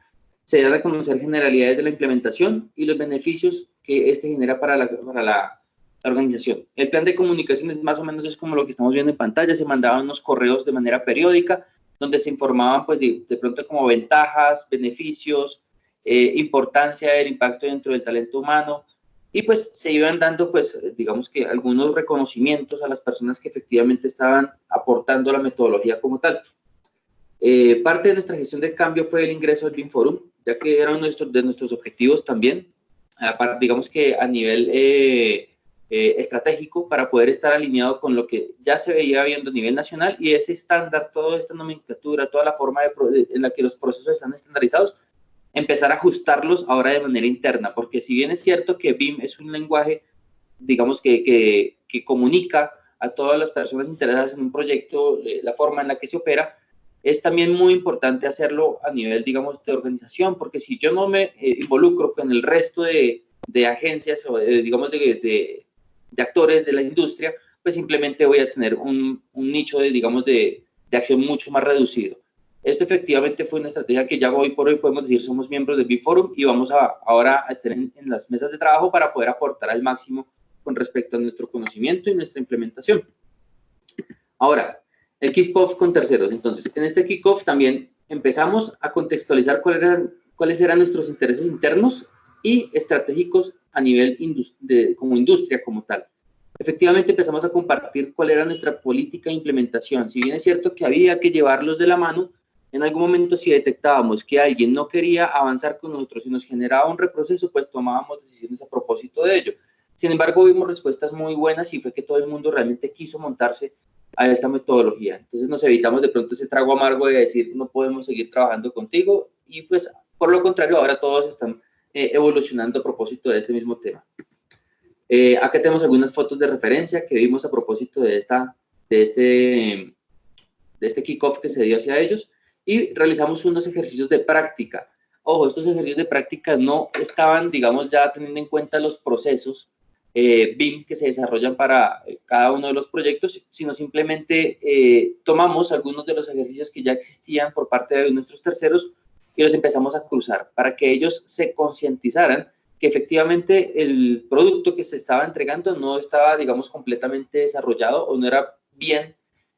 Se deben a conocer generalidades de la implementación y los beneficios que este genera para la organización. El plan de comunicaciones más o menos es como lo que estamos viendo en pantalla. Se mandaban unos correos de manera periódica donde se informaban pues de pronto como ventajas, beneficios, importancia del impacto dentro del talento humano y pues se iban dando pues digamos que algunos reconocimientos a las personas que efectivamente estaban aportando la metodología como tal. Parte de nuestra gestión del cambio fue el ingreso al BIM Forum, ya que era uno de nuestros objetivos también, digamos que a nivel estratégico para poder estar alineado con lo que ya se veía viendo a nivel nacional y ese estándar, toda esta nomenclatura, toda la forma en la que los procesos están estandarizados, empezar a ajustarlos ahora de manera interna, porque si bien es cierto que BIM es un lenguaje, digamos que comunica a todas las personas interesadas en un proyecto, la forma en la que se opera, es también muy importante hacerlo a nivel, digamos, de organización, porque si yo no me involucro con el resto de agencias o, digamos, de actores de la industria, pues simplemente voy a tener un nicho, digamos, de acción mucho más reducido. Esto efectivamente fue una estrategia que ya hoy por hoy podemos decir somos miembros del BIM Forum y vamos ahora a estar en las mesas de trabajo para poder aportar al máximo con respecto a nuestro conocimiento y nuestra implementación. Ahora, el kickoff con terceros. Entonces, en este kickoff también empezamos a contextualizar cuáles eran nuestros intereses internos y estratégicos a nivel como industria como tal. Efectivamente, empezamos a compartir cuál era nuestra política de implementación. Si bien es cierto que había que llevarlos de la mano, en algún momento si detectábamos que alguien no quería avanzar con nosotros y nos generaba un reproceso, pues tomábamos decisiones a propósito de ello. Sin embargo, vimos respuestas muy buenas y fue que todo el mundo realmente quiso montarse a esta metodología. Entonces nos evitamos de pronto ese trago amargo de decir no podemos seguir trabajando contigo y pues por lo contrario ahora todos están evolucionando a propósito de este mismo tema. Acá tenemos algunas fotos de referencia que vimos a propósito de este kickoff que se dio hacia ellos y realizamos unos ejercicios de práctica. Ojo, estos ejercicios de práctica no estaban, digamos, ya teniendo en cuenta los procesos BIM que se desarrollan para cada uno de los proyectos, sino simplemente tomamos algunos de los ejercicios que ya existían por parte de nuestros terceros y los empezamos a cruzar para que ellos se concientizaran que efectivamente el producto que se estaba entregando no estaba, digamos, completamente desarrollado o no era bien,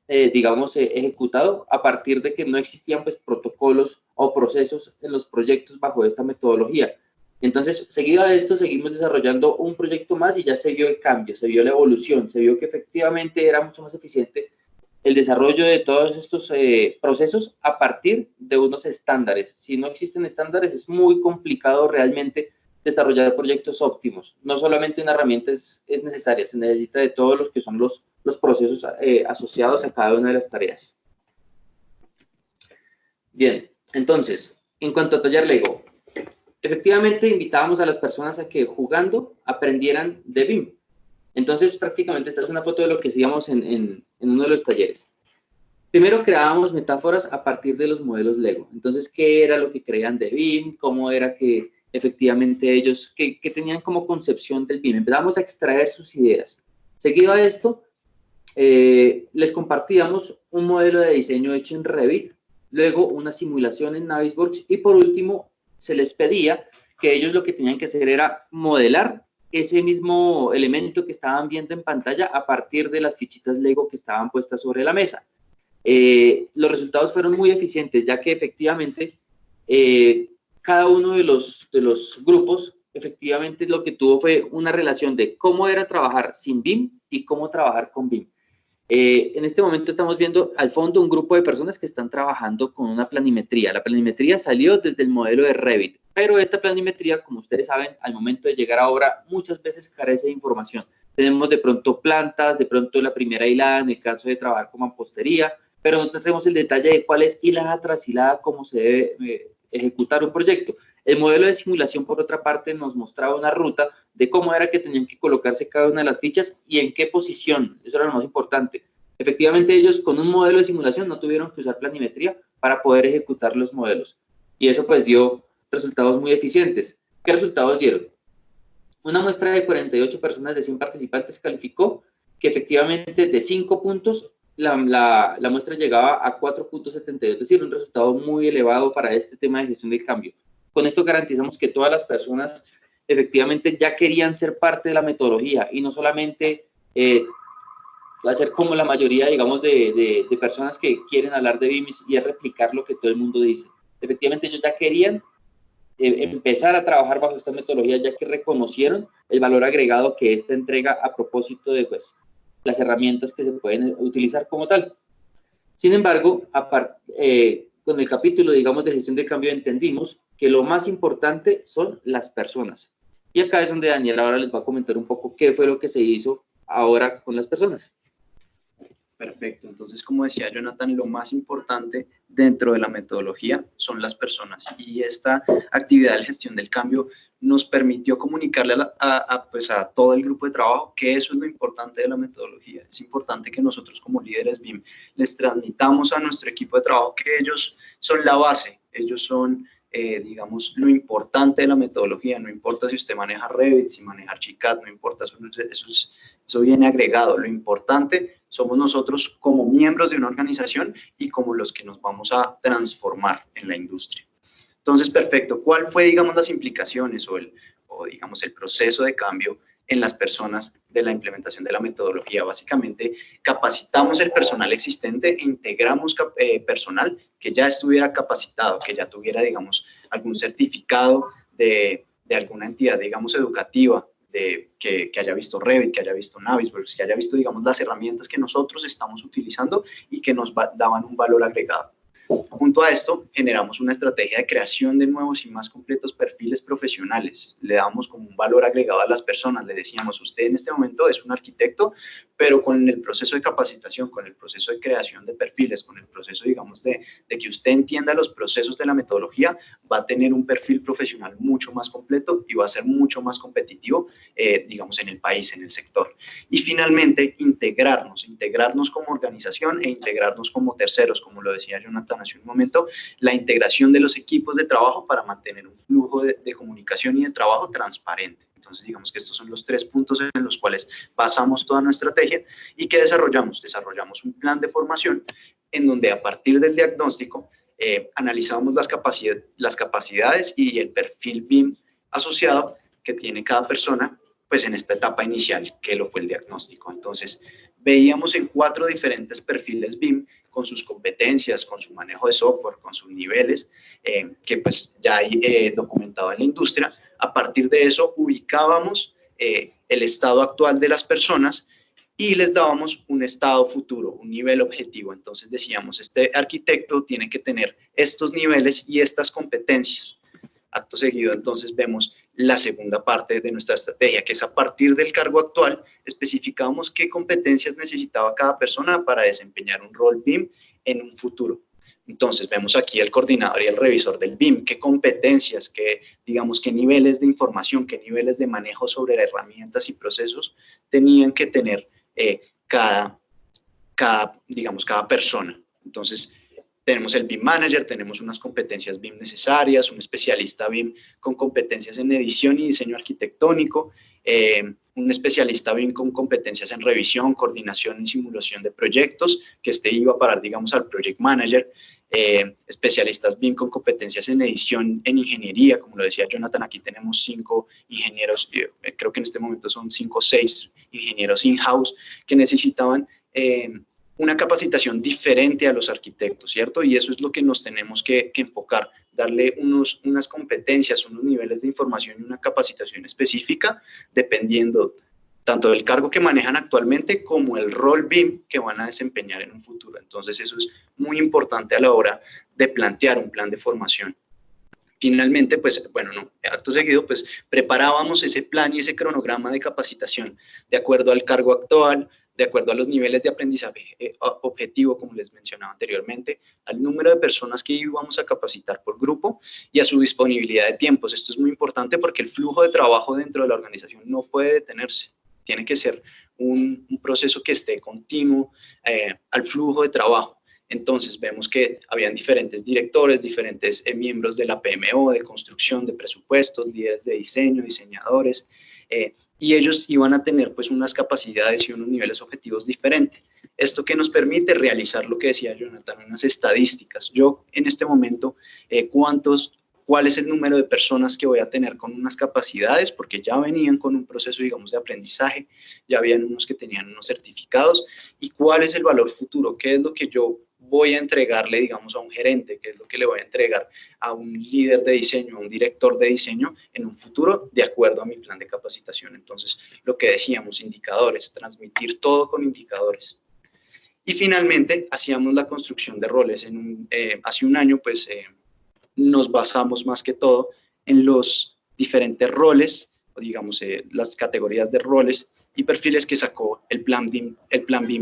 digamos, ejecutado a partir de que no existían pues protocolos o procesos en los proyectos bajo esta metodología. Entonces, seguido a esto, seguimos desarrollando un proyecto más y ya se vio el cambio, se vio la evolución, se vio que efectivamente era mucho más eficiente el desarrollo de todos estos procesos a partir de unos estándares. Si no existen estándares, es muy complicado realmente desarrollar proyectos óptimos. No solamente una herramienta es necesaria, se necesita de todos los que son los procesos asociados a cada una de las tareas. Bien, entonces, en cuanto a taller Lego, efectivamente invitábamos a las personas a que jugando aprendieran de BIM. Entonces, prácticamente esta es una foto de lo que hacíamos en uno de los talleres. Primero creábamos metáforas a partir de los modelos Lego. Entonces, ¿qué era lo que creían de BIM? ¿Cómo era que efectivamente ellos, qué tenían como concepción del BIM? Empezamos a extraer sus ideas. Seguido a esto, les compartíamos un modelo de diseño hecho en Revit, luego una simulación en Navisworks y por último, se les pedía que ellos lo que tenían que hacer era modelar ese mismo elemento que estaban viendo en pantalla a partir de las fichitas Lego que estaban puestas sobre la mesa. Los resultados fueron muy eficientes, ya que efectivamente cada uno de los grupos efectivamente lo que tuvo fue una relación de cómo era trabajar sin BIM y cómo trabajar con BIM. En este momento estamos viendo al fondo un grupo de personas que están trabajando con una planimetría. La planimetría salió desde el modelo de Revit, pero esta planimetría, como ustedes saben, al momento de llegar a obra, muchas veces carece de información. Tenemos de pronto plantas, de pronto la primera hilada en el caso de trabajar con mampostería, pero no tenemos el detalle de cuál es hilada tras hilada, cómo se debe ejecutar un proyecto. El modelo de simulación, por otra parte, nos mostraba una ruta de cómo era que tenían que colocarse cada una de las fichas y en qué posición. Eso era lo más importante. Efectivamente, ellos con un modelo de simulación no tuvieron que usar planimetría para poder ejecutar los modelos. Y eso pues dio resultados muy eficientes. ¿Qué resultados dieron? Una muestra de 48 personas de 100 participantes calificó que efectivamente de 5 puntos la muestra llegaba a 4.72, es decir, un resultado muy elevado para este tema de gestión del cambio. Con esto garantizamos que todas las personas efectivamente ya querían ser parte de la metodología y no solamente hacer como la mayoría, digamos, de personas que quieren hablar de BIM y es replicar lo que todo el mundo dice. Efectivamente, ellos ya querían empezar a trabajar bajo esta metodología, ya que reconocieron el valor agregado que esta entrega a propósito de pues, las herramientas que se pueden utilizar como tal. Sin embargo, con el capítulo, digamos, de gestión del cambio entendimos que lo más importante son las personas. Y acá es donde Daniel ahora les va a comentar un poco qué fue lo que se hizo ahora con las personas. Perfecto, entonces como decía Jonathan, lo más importante dentro de la metodología son las personas y esta actividad de gestión del cambio nos permitió comunicarle pues a todo el grupo de trabajo que eso es lo importante de la metodología. Es importante que nosotros como líderes BIM les transmitamos a nuestro equipo de trabajo que ellos son la base, ellos son digamos, lo importante de la metodología. No importa si usted maneja Revit, si maneja Archicad, no importa, eso viene agregado. Lo importante somos nosotros como miembros de una organización y como los que nos vamos a transformar en la industria. Entonces, perfecto. ¿Cuál fue, digamos, las implicaciones o digamos, el proceso de cambio en las personas de la implementación de la metodología? Básicamente, capacitamos el personal existente e integramos personal que ya estuviera capacitado, que ya tuviera, digamos, algún certificado de alguna entidad, digamos, educativa, que haya visto Revit, que haya visto Navisworks, que haya visto, digamos, las herramientas que nosotros estamos utilizando y que nos daban un valor agregado. Junto a esto, generamos una estrategia de creación de nuevos y más completos perfiles profesionales. Le damos como un valor agregado a las personas. Le decíamos, usted en este momento es un arquitecto, pero con el proceso de capacitación, con el proceso de creación de perfiles, con el proceso, digamos, de que usted entienda los procesos de la metodología, va a tener un perfil profesional mucho más completo y va a ser mucho más competitivo, digamos, en el país, en el sector. Y finalmente, integrarnos como organización e integrarnos como terceros, como lo decía Jonathan hace un momento, la integración de los equipos de trabajo para mantener un flujo de comunicación y de trabajo transparente. Entonces, digamos que estos son los 3 puntos en los cuales basamos toda nuestra estrategia y que desarrollamos. Desarrollamos un plan de formación en donde a partir del diagnóstico analizamos las capacidades y el perfil BIM asociado que tiene cada persona, pues en esta etapa inicial, que lo fue el diagnóstico. Entonces, veíamos en 4 diferentes perfiles BIM con sus competencias, con su manejo de software, con sus niveles, que pues ya hay documentado en la industria. A partir de eso, ubicábamos el estado actual de las personas y les dábamos un estado futuro, un nivel objetivo. Entonces decíamos, este arquitecto tiene que tener estos niveles y estas competencias. Acto seguido, entonces vemos la segunda parte de nuestra estrategia, que es a partir del cargo actual, especificamos qué competencias necesitaba cada persona para desempeñar un rol BIM en un futuro. Entonces, vemos aquí el coordinador y el revisor del BIM, qué competencias, digamos, qué niveles de información, qué niveles de manejo sobre herramientas y procesos tenían que tener cada persona. Entonces, tenemos el BIM Manager, tenemos unas competencias BIM necesarias, un especialista BIM con competencias en edición y diseño arquitectónico, un especialista BIM con competencias en revisión, coordinación y simulación de proyectos, que iba a parar, digamos, al Project Manager, especialistas BIM con competencias en edición, en ingeniería, como lo decía Jonathan, aquí tenemos 5 ingenieros, creo que en este momento son 5 o 6 ingenieros in-house que necesitaban una capacitación diferente a los arquitectos, ¿cierto? Y eso es lo que nos tenemos que enfocar darle unas competencias, unos niveles de información y una capacitación específica, dependiendo tanto del cargo que manejan actualmente como el rol BIM que van a desempeñar en un futuro. Entonces, eso es muy importante a la hora de plantear un plan de formación. Finalmente, pues, bueno, no, acto seguido, pues, preparábamos ese plan y ese cronograma de capacitación de acuerdo al cargo actual, de acuerdo a los niveles de aprendizaje objetivo, como les mencionaba anteriormente, al número de personas que íbamos a capacitar por grupo y a su disponibilidad de tiempos. Esto es muy importante porque el flujo de trabajo dentro de la organización no puede detenerse. Tiene que ser un proceso que esté continuo al flujo de trabajo. Entonces vemos que habían diferentes directores, diferentes miembros de la PMO, de construcción, de presupuestos, líderes de diseño, diseñadores, y ellos iban a tener pues unas capacidades y unos niveles objetivos diferentes. Esto que nos permite realizar lo que decía Jonathan, unas estadísticas. Yo en este momento, ¿cuál es el número de personas que voy a tener con unas capacidades? Porque ya venían con un proceso, digamos, de aprendizaje, ya habían unos que tenían unos certificados, y cuál es el valor futuro, qué es lo que yo voy a entregarle, digamos, a un gerente, qué es lo que le voy a entregar a un líder de diseño, a un director de diseño en un futuro, de acuerdo a mi plan de capacitación. Entonces, lo que decíamos, indicadores, transmitir todo con indicadores. Y finalmente, hacíamos la construcción de roles. Hace un año, pues, nos basamos más que todo en los diferentes roles, o digamos, las categorías de roles y perfiles que sacó el plan BIM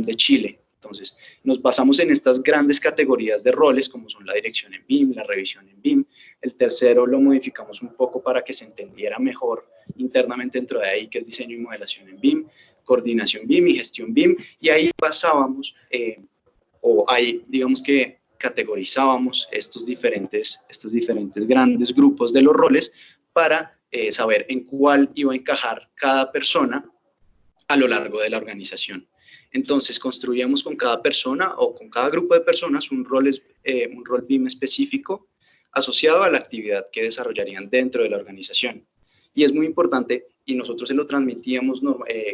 de Chile. Entonces, nos basamos en estas grandes categorías de roles, como son la dirección en BIM, la revisión en BIM. El tercero lo modificamos un poco para que se entendiera mejor internamente dentro de ahí, que es diseño y modelación en BIM, coordinación BIM y gestión BIM, y ahí pasábamos, digamos que categorizábamos estos diferentes grandes grupos de los roles para saber en cuál iba a encajar cada persona a lo largo de la organización. Entonces, construíamos con cada persona o con cada grupo de personas un rol BIM específico asociado a la actividad que desarrollarían dentro de la organización. Y es muy importante, y nosotros se lo transmitíamos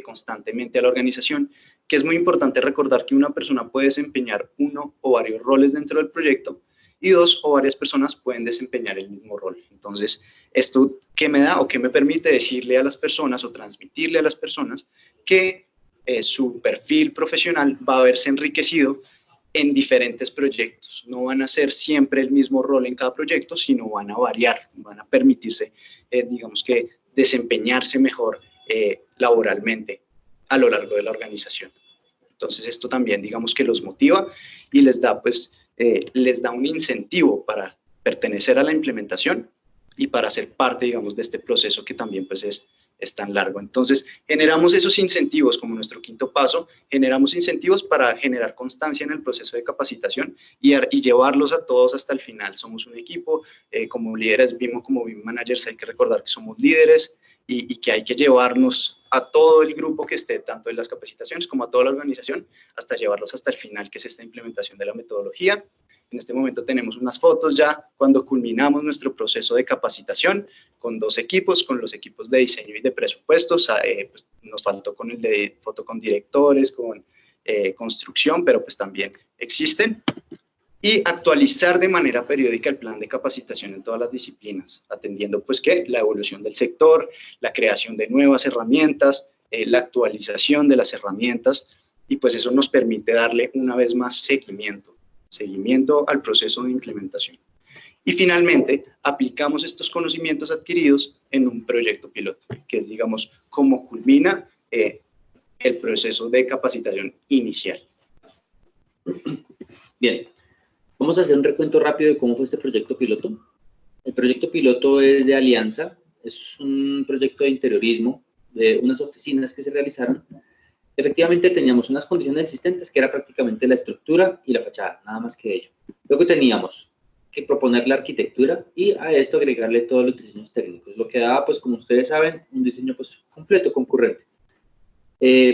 constantemente a la organización, que es muy importante recordar que una persona puede desempeñar uno o varios roles dentro del proyecto, y dos o varias personas pueden desempeñar el mismo rol. Entonces, ¿esto qué me da o qué me permite decirle a las personas o transmitirle a las personas? Que su perfil profesional va a verse enriquecido en diferentes proyectos. No van a ser siempre el mismo rol en cada proyecto, sino van a variar, van a permitirse, digamos que, desempeñarse mejor laboralmente a lo largo de la organización. Entonces, esto también, digamos que los motiva y les da, pues, les da un incentivo para pertenecer a la implementación y para ser parte, digamos, de este proceso que también, pues, es tan largo. Entonces, generamos esos incentivos como nuestro quinto paso, generamos incentivos para generar constancia en el proceso de capacitación y llevarlos a todos hasta el final. Somos un equipo, como líderes BIM o como BIM managers hay que recordar que somos líderes y que hay que llevarnos a todo el grupo que esté, tanto en las capacitaciones como a toda la organización, hasta llevarlos hasta el final, que es esta implementación de la metodología. En este momento tenemos unas fotos ya cuando culminamos nuestro proceso de capacitación con dos equipos, con los equipos de diseño y de presupuestos. Pues nos faltó con el de foto con directores, con construcción, pero pues también existen. Y actualizar de manera periódica el plan de capacitación en todas las disciplinas, atendiendo pues que la evolución del sector, la creación de nuevas herramientas, la actualización de las herramientas, y pues eso nos permite darle una vez más seguimiento al proceso de implementación. Y finalmente, aplicamos estos conocimientos adquiridos en un proyecto piloto, que es, digamos, cómo culmina el proceso de capacitación inicial. Bien, vamos a hacer un recuento rápido de cómo fue este proyecto piloto. El proyecto piloto es de Alianza, es un proyecto de interiorismo de unas oficinas que se realizaron. Efectivamente teníamos unas condiciones existentes que era prácticamente la estructura y la fachada, nada más que ello. Luego teníamos que proponer la arquitectura y a esto agregarle todos los diseños técnicos, lo que daba, pues como ustedes saben, un diseño pues completo, concurrente.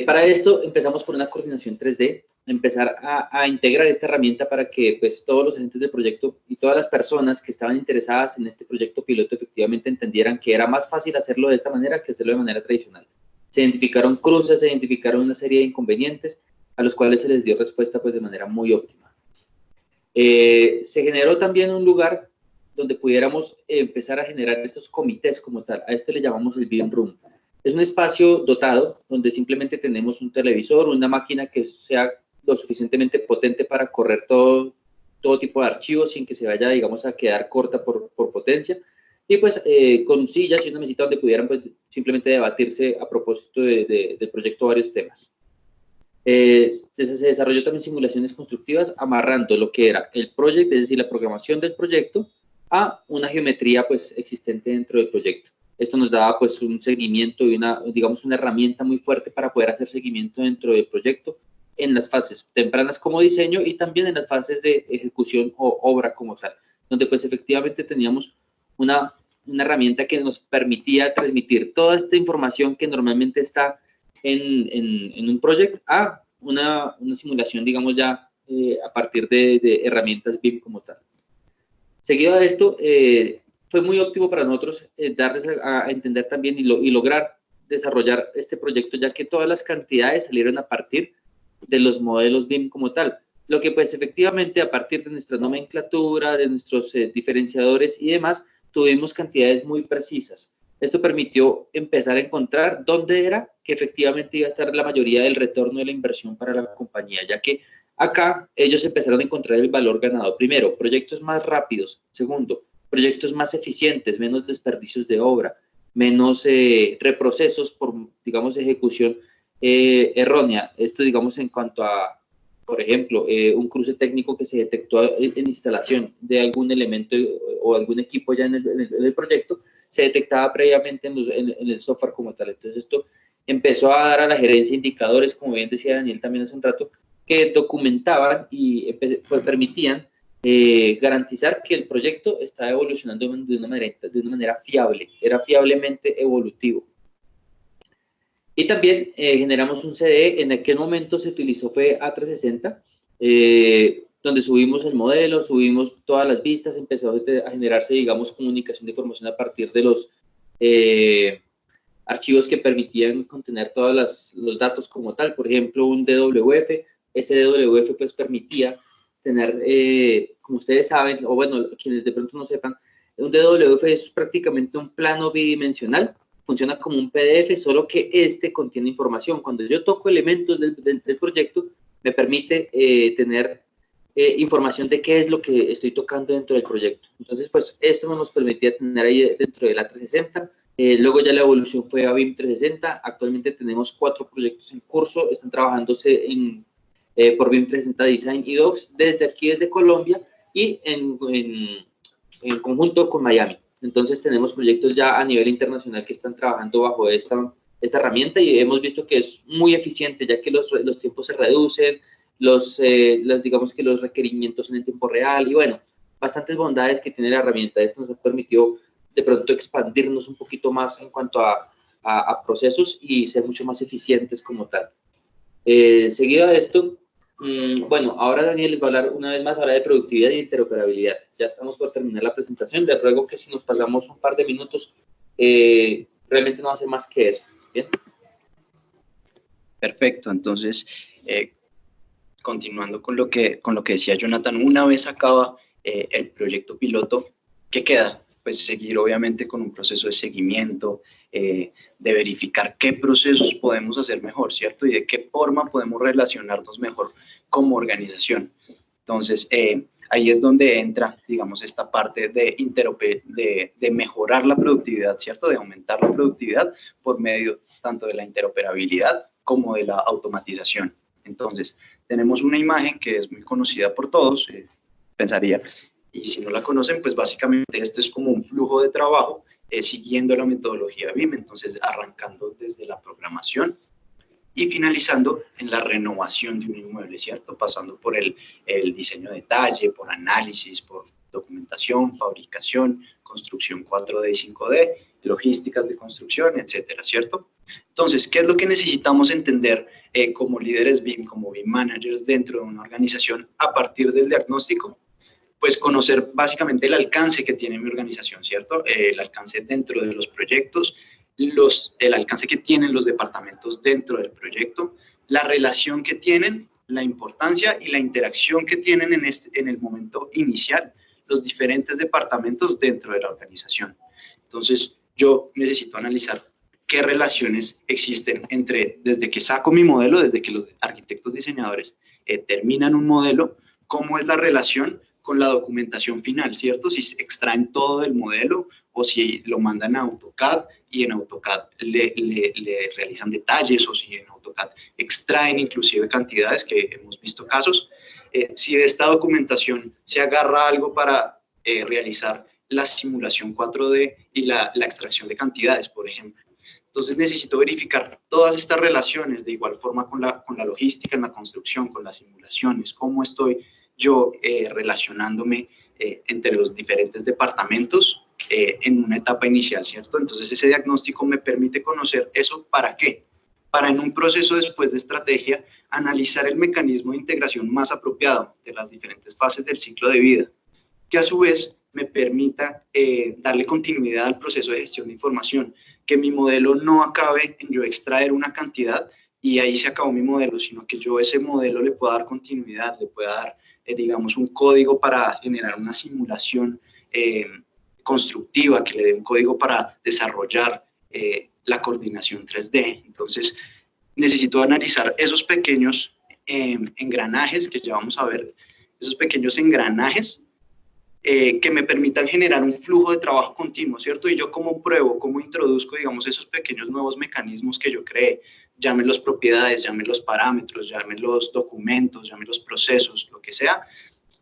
Para esto empezamos por una coordinación 3D, empezar a integrar esta herramienta para que pues todos los agentes del proyecto y todas las personas que estaban interesadas en este proyecto piloto efectivamente entendieran que era más fácil hacerlo de esta manera que hacerlo de manera tradicional. Se identificaron cruces, se identificaron una serie de inconvenientes a los cuales se les dio respuesta pues de manera muy óptima. Se generó también un lugar donde pudiéramos empezar a generar estos comités como tal. A esto le llamamos el BIM Room. Es un espacio dotado donde simplemente tenemos un televisor, una máquina que sea lo suficientemente potente para correr todo tipo de archivos sin que se vaya, digamos, a quedar corta por potencia. Y pues con sillas y una mesita donde pudieran pues, simplemente debatirse a propósito del proyecto varios temas. Se desarrolló también simulaciones constructivas amarrando lo que era el proyecto, es decir, la programación del proyecto, a una geometría pues existente dentro del proyecto. Esto nos daba pues un seguimiento y digamos una herramienta muy fuerte para poder hacer seguimiento dentro del proyecto en las fases tempranas como diseño y también en las fases de ejecución o obra como tal, donde pues efectivamente teníamos una herramienta que nos permitía transmitir toda esta información que normalmente está en un proyecto a una simulación, digamos ya a partir de herramientas BIM como tal. Seguido a esto, fue muy óptimo para nosotros darles a entender también y lograr desarrollar este proyecto, ya que todas las cantidades salieron a partir de los modelos BIM como tal, lo que pues efectivamente a partir de nuestra nomenclatura, de nuestros diferenciadores y demás, tuvimos cantidades muy precisas. Esto permitió empezar a encontrar dónde era que efectivamente iba a estar la mayoría del retorno de la inversión para la compañía, ya que acá ellos empezaron a encontrar el valor ganado. Primero, proyectos más rápidos. Segundo, proyectos más eficientes, menos desperdicios de obra, menos reprocesos por, digamos, ejecución errónea. Esto, digamos, en cuanto a, por ejemplo, un cruce técnico que se detectó en instalación de algún elemento o algún equipo ya en el proyecto, se detectaba previamente en el software como tal. Entonces, esto empezó a dar a la gerencia indicadores, como bien decía Daniel también hace un rato, que documentaban y pues, permitían garantizar que el proyecto estaba evolucionando de una manera fiable, era fiablemente evolutivo. Y también generamos un CDE, en aquel momento se utilizó fue A360, donde subimos el modelo, subimos todas las vistas, empezó a generarse, digamos, comunicación de información a partir de los archivos que permitían contener todos los datos como tal, por ejemplo, un DWF. Este DWF pues permitía tener, como ustedes saben, o bueno, quienes de pronto no sepan, un DWF es prácticamente un plano bidimensional, funciona como un PDF, solo que este contiene información. Cuando yo toco elementos del proyecto, me permite tener información de qué es lo que estoy tocando dentro del proyecto. Entonces, pues, esto nos permitía tener ahí dentro del A360. Luego ya la evolución fue a BIM 360. Actualmente tenemos 4 proyectos en curso. Están trabajándose por BIM 360 Design y Docs desde aquí, desde Colombia, y en conjunto con Miami. Entonces tenemos proyectos ya a nivel internacional que están trabajando bajo esta herramienta y hemos visto que es muy eficiente, ya que los tiempos se reducen, digamos que los requerimientos son en tiempo real y bueno, bastantes bondades que tiene la herramienta. Esto nos ha permitido de pronto expandirnos un poquito más en cuanto a procesos y ser mucho más eficientes como tal. Seguido a esto, bueno, ahora Daniel les va a hablar una vez más ahora de productividad y interoperabilidad. Ya estamos por terminar la presentación. Les ruego que si nos pasamos un par de minutos, realmente no hace más que eso. ¿Bien? Perfecto. Entonces, continuando con lo que decía Jonathan, una vez acaba el proyecto piloto, ¿qué queda? Pues seguir obviamente con un proceso de seguimiento, de verificar qué procesos podemos hacer mejor, ¿cierto? Y de qué forma podemos relacionarnos mejor como organización. Entonces, ahí es donde entra, digamos, esta parte de mejorar la productividad, ¿cierto? De aumentar la productividad por medio tanto de la interoperabilidad como de la automatización. Entonces, tenemos una imagen que es muy conocida por todos, pensaría, y si no la conocen, pues básicamente esto es como un flujo de trabajo siguiendo la metodología BIM, entonces arrancando desde la programación y finalizando en la renovación de un inmueble, ¿cierto? Pasando por el diseño de detalle, por análisis, por documentación, fabricación, construcción 4D y 5D, logísticas de construcción, etcétera, ¿cierto? Entonces, ¿qué es lo que necesitamos entender como líderes BIM, como BIM managers dentro de una organización a partir del diagnóstico? Pues conocer básicamente el alcance que tiene mi organización, ¿cierto? El alcance dentro de los proyectos, el alcance que tienen los departamentos dentro del proyecto, la relación que tienen, la importancia y la interacción que tienen en el momento inicial los diferentes departamentos dentro de la organización. Entonces, yo necesito analizar qué relaciones existen desde que saco mi modelo, desde que los arquitectos diseñadores terminan un modelo, cómo es la relación con la documentación final, ¿cierto? Si se extraen todo del modelo o si lo mandan a AutoCAD y en AutoCAD le realizan detalles, o si en AutoCAD extraen inclusive cantidades, que hemos visto casos. Si de esta documentación se agarra algo para realizar la simulación 4D y la extracción de cantidades, por ejemplo. Entonces necesito verificar todas estas relaciones, de igual forma con la logística en la construcción, con las simulaciones, cómo estoy yo relacionándome entre los diferentes departamentos en una etapa inicial, ¿cierto? Entonces ese diagnóstico me permite conocer eso. ¿Para qué? Para en un proceso después de estrategia analizar el mecanismo de integración más apropiado de las diferentes fases del ciclo de vida, que a su vez me permita darle continuidad al proceso de gestión de información, que mi modelo no acabe en yo extraer una cantidad y ahí se acabó mi modelo, sino que yo ese modelo le pueda dar continuidad, le pueda dar, digamos, un código para generar una simulación constructiva, que le dé un código para desarrollar la coordinación 3D. Entonces, necesito analizar esos pequeños engranajes que ya vamos a ver, esos pequeños engranajes que me permitan generar un flujo de trabajo continuo, ¿cierto? Y yo cómo pruebo, cómo introduzco, digamos, esos pequeños nuevos mecanismos que yo creé, llámenlos propiedades, llámenlos parámetros, llámenlos documentos, llámenlos procesos, lo que sea.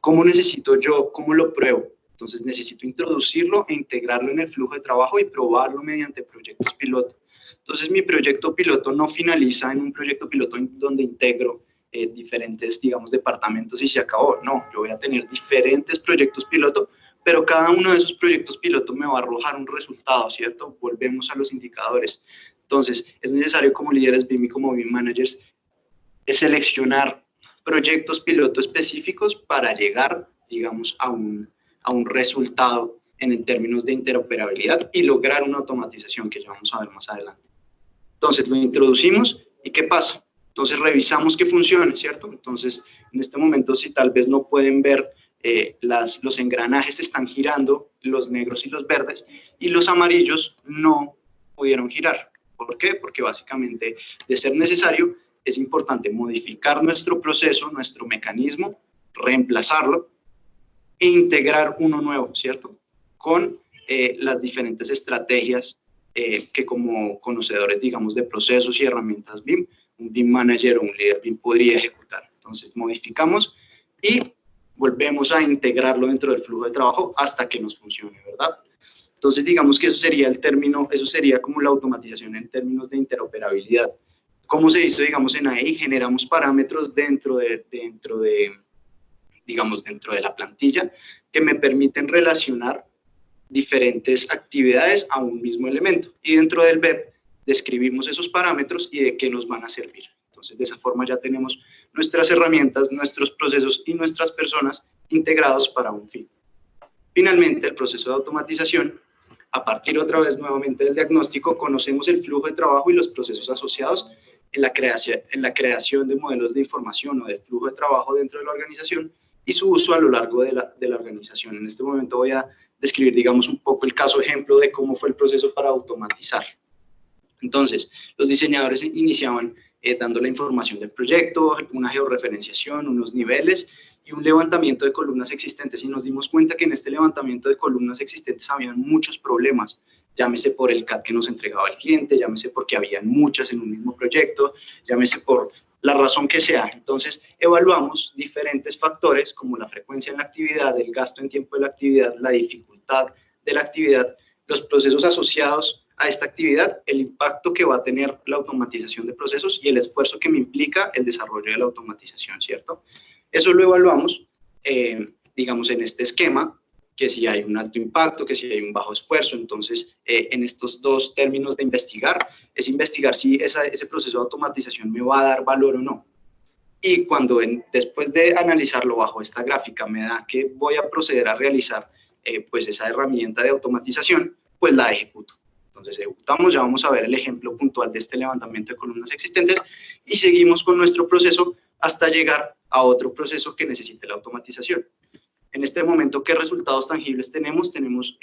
¿Cómo necesito yo, cómo lo pruebo? Entonces necesito introducirlo e integrarlo en el flujo de trabajo y probarlo mediante proyectos piloto. Entonces mi proyecto piloto no finaliza en un proyecto piloto donde integro diferentes, digamos, departamentos y se acabó. No, yo voy a tener diferentes proyectos piloto, pero cada uno de esos proyectos piloto me va a arrojar un resultado, ¿cierto? Volvemos a los indicadores. Entonces, es necesario como líderes BIM y como BIM managers seleccionar proyectos piloto específicos para llegar, digamos, a un resultado en términos de interoperabilidad y lograr una automatización que ya vamos a ver más adelante. Entonces, lo introducimos y ¿qué pasa? Entonces revisamos que funcione, ¿cierto? Entonces, en este momento, si tal vez no pueden ver, los engranajes están girando, los negros y los verdes, y los amarillos no pudieron girar. ¿Por qué? Porque básicamente, de ser necesario, es importante modificar nuestro proceso, nuestro mecanismo, reemplazarlo e integrar uno nuevo, ¿cierto? Con las diferentes estrategias que como conocedores, digamos, de procesos y herramientas BIM, un BIM manager o un líder BIM podría ejecutar. Entonces modificamos y volvemos a integrarlo dentro del flujo de trabajo hasta que nos funcione, ¿verdad? Entonces digamos que eso sería el término, eso sería como la automatización en términos de interoperabilidad. ¿Cómo se hizo, digamos, en ahí? Generamos parámetros dentro de la plantilla que me permiten relacionar diferentes actividades a un mismo elemento. Y dentro del BEP describimos esos parámetros y de qué nos van a servir. Entonces, de esa forma ya tenemos nuestras herramientas, nuestros procesos y nuestras personas integrados para un fin. Finalmente, el proceso de automatización, a partir otra vez nuevamente del diagnóstico, conocemos el flujo de trabajo y los procesos asociados en la creación de modelos de información o del flujo de trabajo dentro de la organización y su uso a lo largo de la organización. En este momento voy a describir, digamos, un poco el caso ejemplo de cómo fue el proceso para automatizar. Entonces, los diseñadores iniciaban dando la información del proyecto, una georreferenciación, unos niveles y un levantamiento de columnas existentes. Y nos dimos cuenta que en este levantamiento de columnas existentes habían muchos problemas, llámese por el CAD que nos entregaba el cliente, llámese porque habían muchas en un mismo proyecto, llámese por la razón que sea. Entonces, evaluamos diferentes factores como la frecuencia en la actividad, el gasto en tiempo de la actividad, la dificultad de la actividad, los procesos asociados a esta actividad, el impacto que va a tener la automatización de procesos y el esfuerzo que me implica el desarrollo de la automatización, ¿cierto? Eso lo evaluamos, digamos, en este esquema, que si hay un alto impacto, que si hay un bajo esfuerzo. Entonces, en estos dos términos de investigar, es investigar si ese proceso de automatización me va a dar valor o no. Y cuando después de analizarlo bajo esta gráfica me da que voy a proceder a realizar pues esa herramienta de automatización, pues la ejecuto. Entonces ejecutamos, ya vamos a ver el ejemplo puntual de este levantamiento de columnas existentes y seguimos con nuestro proceso hasta llegar a otro proceso que necesite la automatización. En este momento, ¿qué resultados tangibles tenemos? Tenemos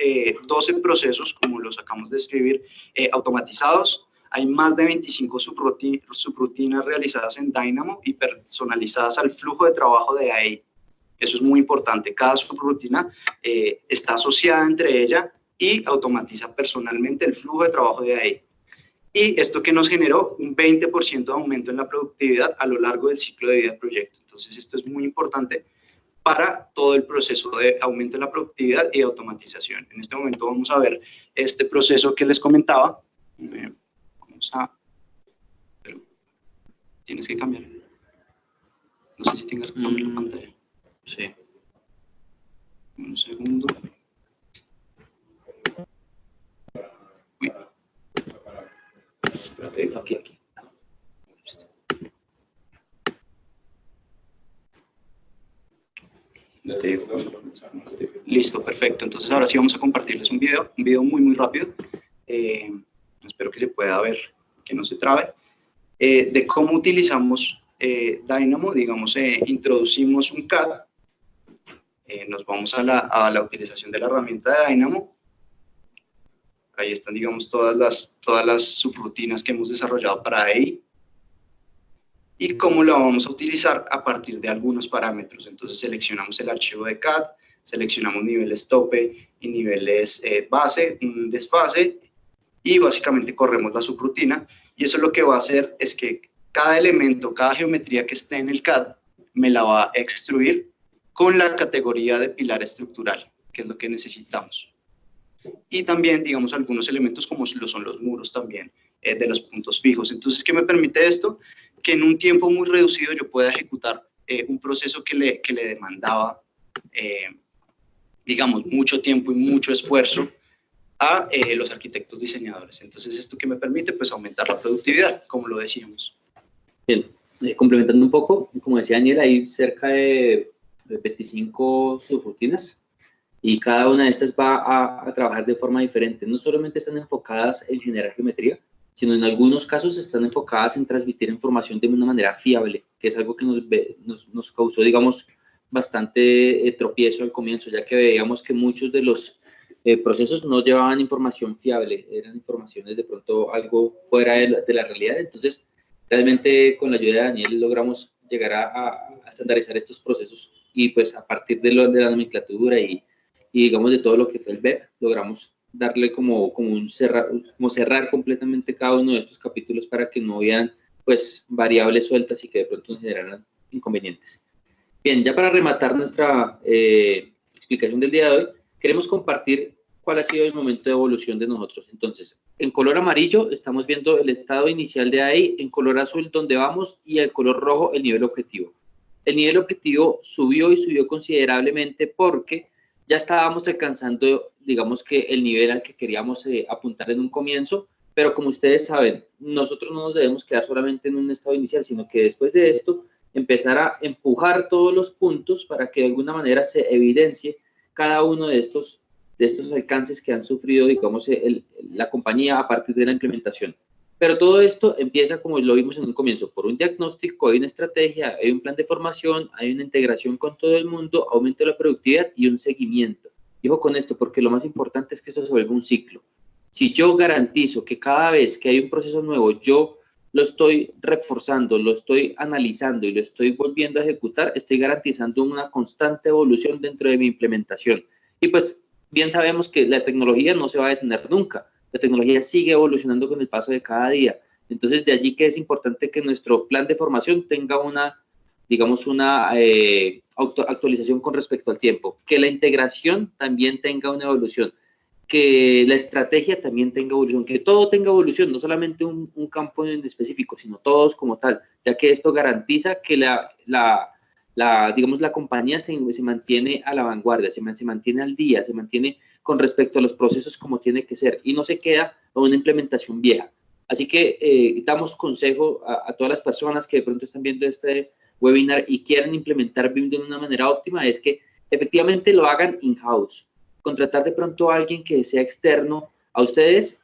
12 procesos, como los acabamos de escribir, automatizados. Hay más de 25 subrutinas realizadas en Dynamo y personalizadas al flujo de trabajo de AEI. Eso es muy importante. Cada subrutina está asociada entre ella y automatiza personalmente el flujo de trabajo de AEI. Y esto que nos generó un 20% de aumento en la productividad a lo largo del ciclo de vida del proyecto. Entonces, esto es muy importante para todo el proceso de aumento en la productividad y de automatización. En este momento vamos a ver este proceso que les comentaba. Vamos a... Pero tienes que cambiar. No sé si tengas que cambiar la pantalla. Sí. Un segundo. Uy. Espérate, aquí. Listo, perfecto. Entonces ahora sí vamos a compartirles un video muy rápido. Espero que se pueda ver, que no se trabe, de cómo utilizamos Dynamo. Digamos, introducimos un CAD, nos vamos a la utilización de la herramienta de Dynamo. Ahí están, digamos, todas las subrutinas que hemos desarrollado para AEI. Y cómo lo vamos a utilizar a partir de algunos parámetros. Entonces seleccionamos el archivo de CAD, seleccionamos niveles tope y niveles base, un desfase, y básicamente corremos la subrutina. Y eso lo que va a hacer es que cada elemento, cada geometría que esté en el CAD, me la va a extruir con la categoría de pilar estructural, que es lo que necesitamos. Y también, digamos, algunos elementos como lo son los muros también, de los puntos fijos. Entonces, ¿qué me permite esto? Que en un tiempo muy reducido yo pueda ejecutar un proceso que le demandaba, digamos, mucho tiempo y mucho esfuerzo a los arquitectos diseñadores. Entonces, ¿esto qué me permite? Pues aumentar la productividad, como lo decíamos. Bien, complementando un poco, como decía Daniel, hay cerca de 25 subrutinas y cada una de estas va a trabajar de forma diferente. No solamente están enfocadas en generar geometría, sino en algunos casos están enfocadas en transmitir información de una manera fiable, que es algo que nos causó, digamos, bastante tropiezo al comienzo, ya que veíamos que muchos de los procesos no llevaban información fiable, eran informaciones de pronto algo fuera de la realidad. Entonces, realmente con la ayuda de Daniel logramos llegar a estandarizar estos procesos y pues a partir de la nomenclatura y digamos de todo lo que fue el BEP, logramos darle como cerrar completamente cada uno de estos capítulos para que no hubieran pues variables sueltas y que de pronto generaran inconvenientes. Bien, ya para rematar nuestra explicación del día de hoy, queremos compartir cuál ha sido el momento de evolución de nosotros. Entonces, en color amarillo estamos viendo el estado inicial de AEI, en color azul donde vamos y el color rojo el nivel objetivo. El nivel objetivo subió y subió considerablemente porque ya estábamos alcanzando, digamos que el nivel al que queríamos apuntar en un comienzo, pero como ustedes saben, nosotros no nos debemos quedar solamente en un estado inicial, sino que después de esto empezar a empujar todos los puntos para que de alguna manera se evidencie cada uno de estos alcances que han sufrido, digamos, la compañía a partir de la implementación. Pero todo esto empieza, como lo vimos en un comienzo, por un diagnóstico, hay una estrategia, hay un plan de formación, hay una integración con todo el mundo, aumento de la productividad y un seguimiento. Y ojo con esto, porque lo más importante es que esto se vuelva un ciclo. Si yo garantizo que cada vez que hay un proceso nuevo, yo lo estoy reforzando, lo estoy analizando y lo estoy volviendo a ejecutar, estoy garantizando una constante evolución dentro de mi implementación. Y pues bien sabemos que la tecnología no se va a detener nunca. La tecnología sigue evolucionando con el paso de cada día. Entonces, de allí que es importante que nuestro plan de formación tenga una actualización con respecto al tiempo, que la integración también tenga una evolución, que la estrategia también tenga evolución, que todo tenga evolución, no solamente un campo en específico, sino todos como tal, ya que esto garantiza que digamos, la compañía se mantiene a la vanguardia, se mantiene al día, se mantiene con respecto a los procesos como tiene que ser y no se queda con una implementación vieja. Así que damos consejo a todas las personas que de pronto están viendo este webinar y quieran implementar BIM de una manera óptima, es que efectivamente lo hagan in-house. Contratar de pronto a alguien que sea externo a ustedes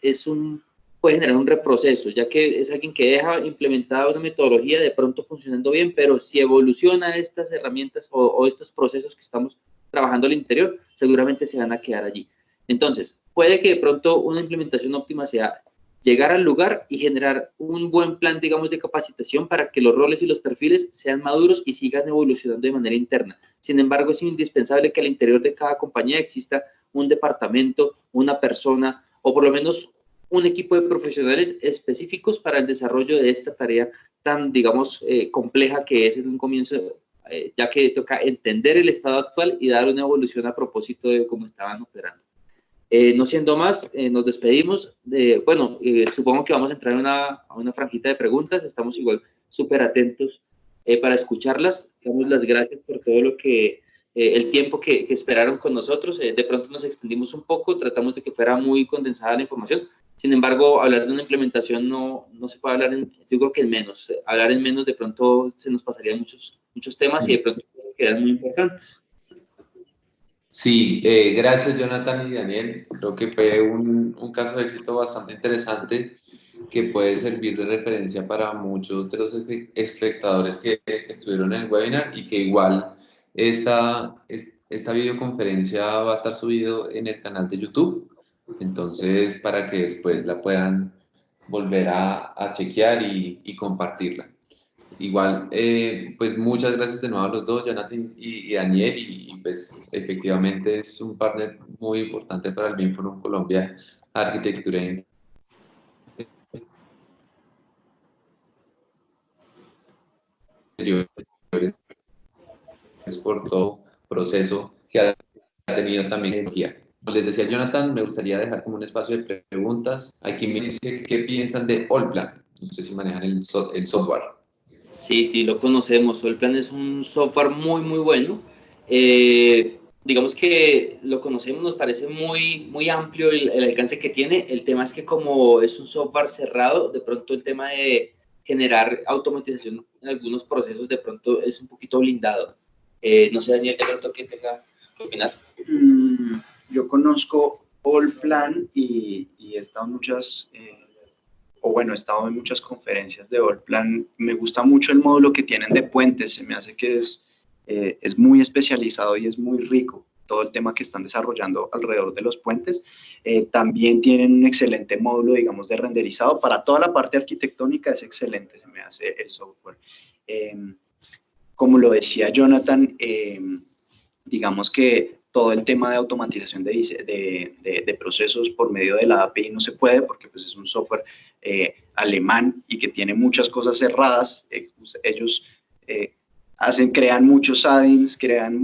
puede generar un reproceso, ya que es alguien que deja implementada una metodología de pronto funcionando bien, pero si evoluciona estas herramientas o estos procesos que estamos trabajando al interior, seguramente se van a quedar allí. Entonces, puede que de pronto una implementación óptima sea llegar al lugar y generar un buen plan, digamos, de capacitación para que los roles y los perfiles sean maduros y sigan evolucionando de manera interna. Sin embargo, es indispensable que al interior de cada compañía exista un departamento, una persona o por lo menos un equipo de profesionales específicos para el desarrollo de esta tarea tan, digamos, compleja que es en un comienzo, ya que toca entender el estado actual y dar una evolución a propósito de cómo estaban operando. No siendo más, nos despedimos. Supongo que vamos a entrar a una franjita de preguntas. Estamos igual súper atentos para escucharlas. Damos las gracias por todo lo que, el tiempo que esperaron con nosotros. De pronto nos extendimos un poco, tratamos de que fuera muy condensada la información. Sin embargo, hablar de una implementación no se puede hablar yo creo que en menos. Hablar en menos de pronto se nos pasarían muchos temas y de pronto quedan muy importantes. Sí, gracias Jonathan y Daniel. Creo que fue un caso de éxito bastante interesante que puede servir de referencia para muchos de los espectadores que estuvieron en el webinar y que igual esta videoconferencia va a estar subido en el canal de YouTube. Entonces, para que después la puedan volver a chequear y compartirla. Igual, pues muchas gracias de nuevo a los dos, Jonathan y Daniel, y pues efectivamente es un partner muy importante para el BIM Forum Colombia, Arquitectura e Interiores, por todo proceso que ha tenido también tecnología. Como les decía Jonathan, me gustaría dejar como un espacio de preguntas. Aquí me dice qué piensan de Allplan, no sé si manejan el software. Sí, lo conocemos. Allplan es un software muy bueno. Digamos que lo conocemos, nos parece muy amplio el alcance que tiene. El tema es que como es un software cerrado, de pronto el tema de generar automatización en algunos procesos de pronto es un poquito blindado. No sé, Daniel, de pronto que tenga que opinar. Yo conozco Allplan y he estado en muchas... he estado en muchas conferencias de Allplan. Me gusta mucho el módulo que tienen de puentes, se me hace que es muy especializado y es muy rico todo el tema que están desarrollando alrededor de los puentes. También tienen un excelente módulo, digamos, de renderizado. Para toda la parte arquitectónica es excelente, se me hace el software. Como lo decía Jonathan, digamos que todo el tema de automatización de procesos por medio de la API no se puede porque pues, es un software alemán y que tiene muchas cosas cerradas. Ellos crean muchos add-ins, crean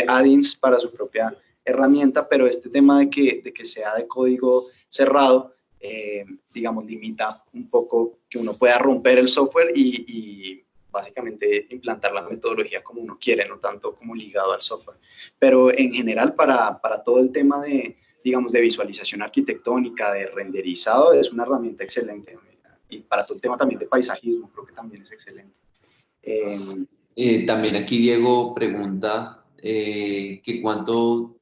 add-ins para su propia herramienta, pero este tema de que sea de código cerrado, digamos, limita un poco que uno pueda romper el software y básicamente implantar la metodología como uno quiere, no tanto como ligado al software. Pero en general, para todo el tema de visualización arquitectónica, de renderizado, es una herramienta excelente. Y para todo el tema también de paisajismo, creo que también es excelente. También aquí Diego pregunta que cuánto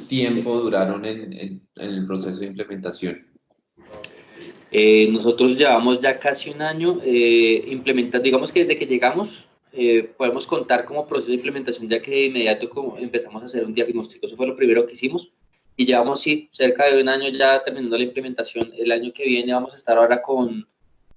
tiempo duraron en el proceso de implementación. Nosotros llevamos ya casi un año implementando, digamos que desde que llegamos podemos contar como proceso de implementación, ya que de inmediato empezamos a hacer un diagnóstico. Eso fue lo primero que hicimos y llevamos, sí, cerca de un año ya terminando la implementación. El año que viene vamos a estar ahora con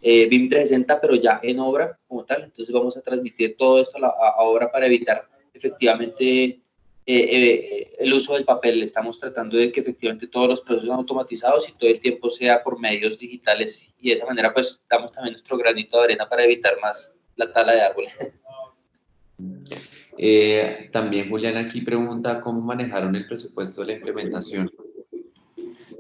BIM 360, pero ya en obra como tal. Entonces vamos a transmitir todo esto a obra para evitar efectivamente el uso del papel. Estamos tratando de que efectivamente todos los procesos sean automatizados y todo el tiempo sea por medios digitales, y de esa manera pues damos también nuestro granito de arena para evitar más la tala de árboles. También Julián aquí pregunta cómo manejaron el presupuesto de la implementación.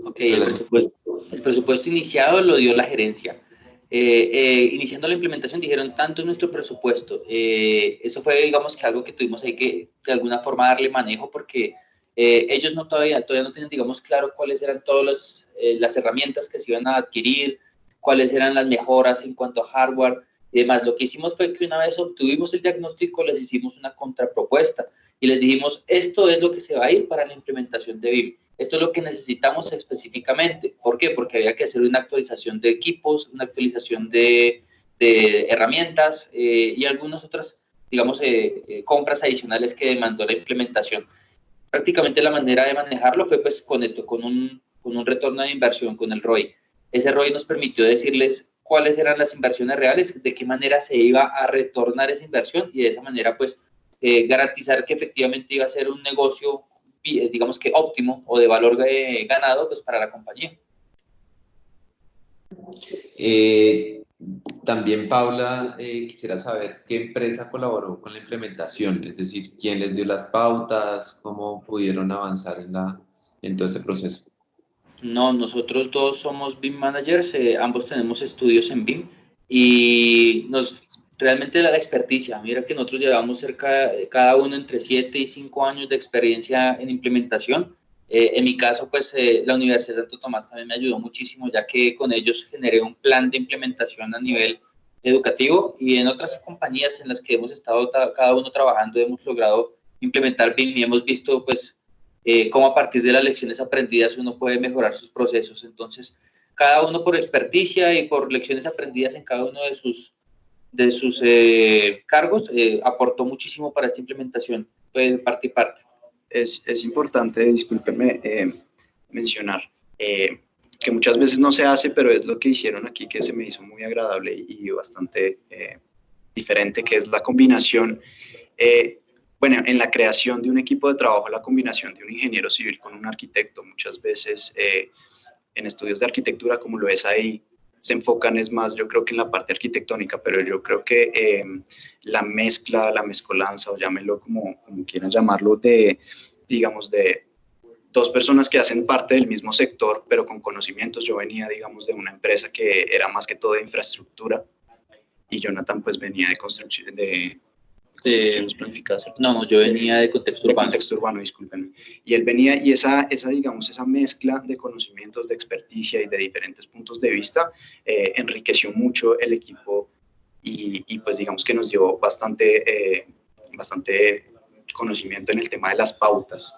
Ok, el presupuesto iniciado lo dio la gerencia. Iniciando la implementación dijeron tanto nuestro presupuesto. Eso fue, digamos, que algo que tuvimos ahí que de alguna forma darle manejo, porque ellos todavía no tenían, digamos, claro cuáles eran todas las herramientas que se iban a adquirir, cuáles eran las mejoras en cuanto a hardware y demás. Lo que hicimos fue que una vez obtuvimos el diagnóstico, les hicimos una contrapropuesta y les dijimos, esto es lo que se va a ir para la implementación de BIM. Esto es lo que necesitamos específicamente. ¿Por qué? Porque había que hacer una actualización de equipos, una actualización de herramientas y algunas otras digamos, compras adicionales que demandó la implementación. Prácticamente la manera de manejarlo fue pues con esto, con un retorno de inversión, con el ROI. Ese ROI nos permitió decirles cuáles eran las inversiones reales, de qué manera se iba a retornar esa inversión y de esa manera pues garantizar que efectivamente iba a ser un negocio, digamos que óptimo o de valor ganado pues para la compañía. También, Paula, quisiera saber qué empresa colaboró con la implementación, es decir, quién les dio las pautas, cómo pudieron avanzar en todo ese proceso. No, nosotros dos somos BIM managers, ambos tenemos estudios en BIM y realmente la experticia, mira que nosotros llevamos cerca, cada uno entre 7 y 5 años de experiencia en implementación. En mi caso, pues la Universidad de Santo Tomás también me ayudó muchísimo, ya que con ellos generé un plan de implementación a nivel educativo y en otras compañías en las que hemos estado cada uno trabajando hemos logrado implementar BIM y hemos visto pues cómo a partir de las lecciones aprendidas uno puede mejorar sus procesos. Entonces, cada uno por experticia y por lecciones aprendidas en cada uno de sus cargos, aportó muchísimo para esta implementación, de parte y parte. Es importante, discúlpenme, mencionar que muchas veces no se hace, pero es lo que hicieron aquí que se me hizo muy agradable y bastante diferente, que es la combinación, bueno, en la creación de un equipo de trabajo, la combinación de un ingeniero civil con un arquitecto. Muchas veces en estudios de arquitectura, como lo es ahí, se enfocan es más, yo creo que en la parte arquitectónica, pero yo creo que la mezcla, la mezcolanza, o llámenlo como quieran llamarlo, digamos, de dos personas que hacen parte del mismo sector, pero con conocimientos. Yo venía, digamos, de una empresa que era más que todo de infraestructura, y Jonathan pues venía de construcción, de planificadas. No, yo venía de contexto urbano. De contexto urbano, discúlpenme. Y él venía, y digamos, esa mezcla de conocimientos, de experticia y de diferentes puntos de vista enriqueció mucho el equipo y pues digamos que nos dio bastante conocimiento en el tema de las pautas.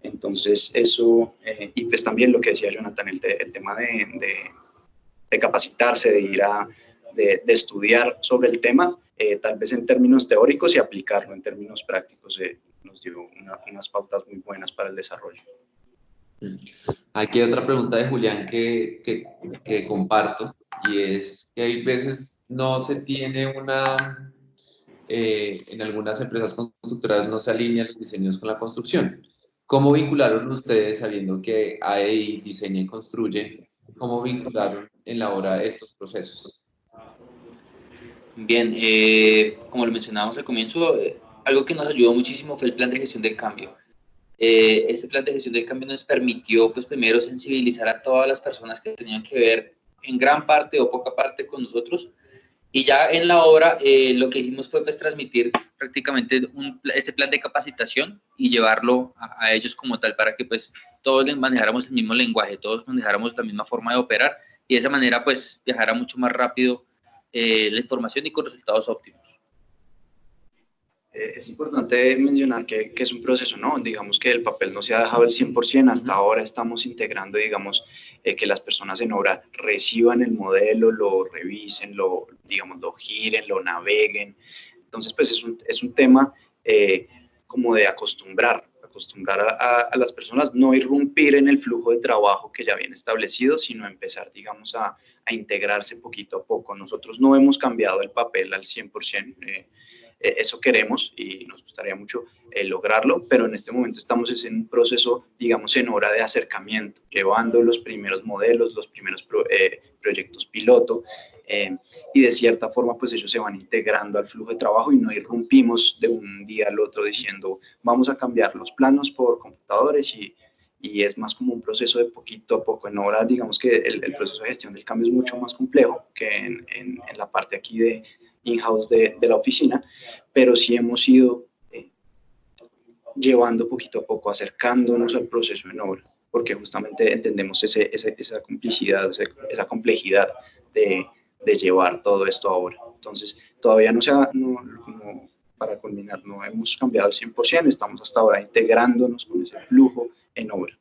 Entonces eso, y pues también lo que decía Jonathan, el tema de capacitarse, de ir de estudiar sobre el tema, tal vez en términos teóricos y aplicarlo en términos prácticos, nos dio unas pautas muy buenas para el desarrollo. Aquí hay otra pregunta de Julián que comparto, y es que hay veces no se tiene en algunas empresas constructoras no se alinean los diseños con la construcción. ¿Cómo vincularon ustedes, sabiendo que AEI diseña y construye, cómo vincularon en la hora estos procesos? Bien, como lo mencionábamos al comienzo, algo que nos ayudó muchísimo fue el plan de gestión del cambio. Ese plan de gestión del cambio nos permitió, pues, primero sensibilizar a todas las personas que tenían que ver en gran parte o poca parte con nosotros, y ya en la obra lo que hicimos fue pues transmitir prácticamente este plan de capacitación y llevarlo a ellos como tal, para que pues todos manejáramos el mismo lenguaje, todos manejáramos la misma forma de operar, y de esa manera pues viajara mucho más rápido la información y con resultados óptimos. Es importante mencionar que es un proceso, ¿no? Digamos que el papel no se ha dejado el 100%, hasta ahora estamos integrando, digamos, que las personas en obra reciban el modelo, lo revisen, digamos, lo giren, lo naveguen. Entonces, pues es un tema como de acostumbrar a las personas, no irrumpir en el flujo de trabajo que ya viene establecido, sino empezar, digamos, a integrarse poquito a poco. Nosotros no hemos cambiado el papel al 100%, eso queremos y nos gustaría mucho lograrlo, pero en este momento estamos en un proceso, digamos, en hora de acercamiento, llevando los primeros modelos, los primeros proyectos piloto, y de cierta forma pues ellos se van integrando al flujo de trabajo y no irrumpimos de un día al otro diciendo vamos a cambiar los planos por computadores, y es más como un proceso de poquito a poco. En hora, digamos que el proceso de gestión del cambio es mucho más complejo que en la parte aquí de in-house de la oficina, pero sí hemos ido llevando poquito a poco, acercándonos al proceso en obra, porque justamente entendemos esa complicidad, esa complejidad de llevar todo esto a obra. Entonces, todavía como para culminar, no hemos cambiado al 100%, estamos hasta ahora integrándonos con ese flujo en obra.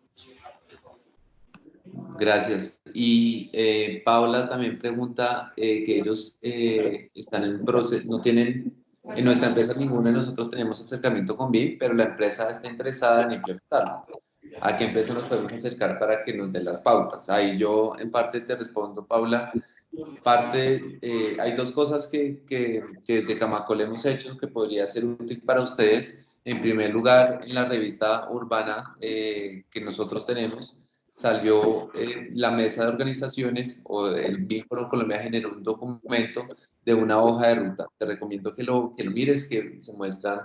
Gracias. Y Paula también pregunta que ellos están en proceso, no tienen En nuestra empresa ninguno de nosotros tenemos acercamiento con BIM, pero la empresa está interesada en implementarlo. ¿A qué empresa nos podemos acercar para que nos den las pautas? Ahí yo en parte te respondo, Paula. Hay dos cosas que desde Camacol hemos hecho que podría ser útil para ustedes. En primer lugar, en la revista urbana que nosotros tenemos, salió la mesa de organizaciones o el BIM Forum Colombia generó un documento de una hoja de ruta. Te recomiendo que lo mires, que se muestran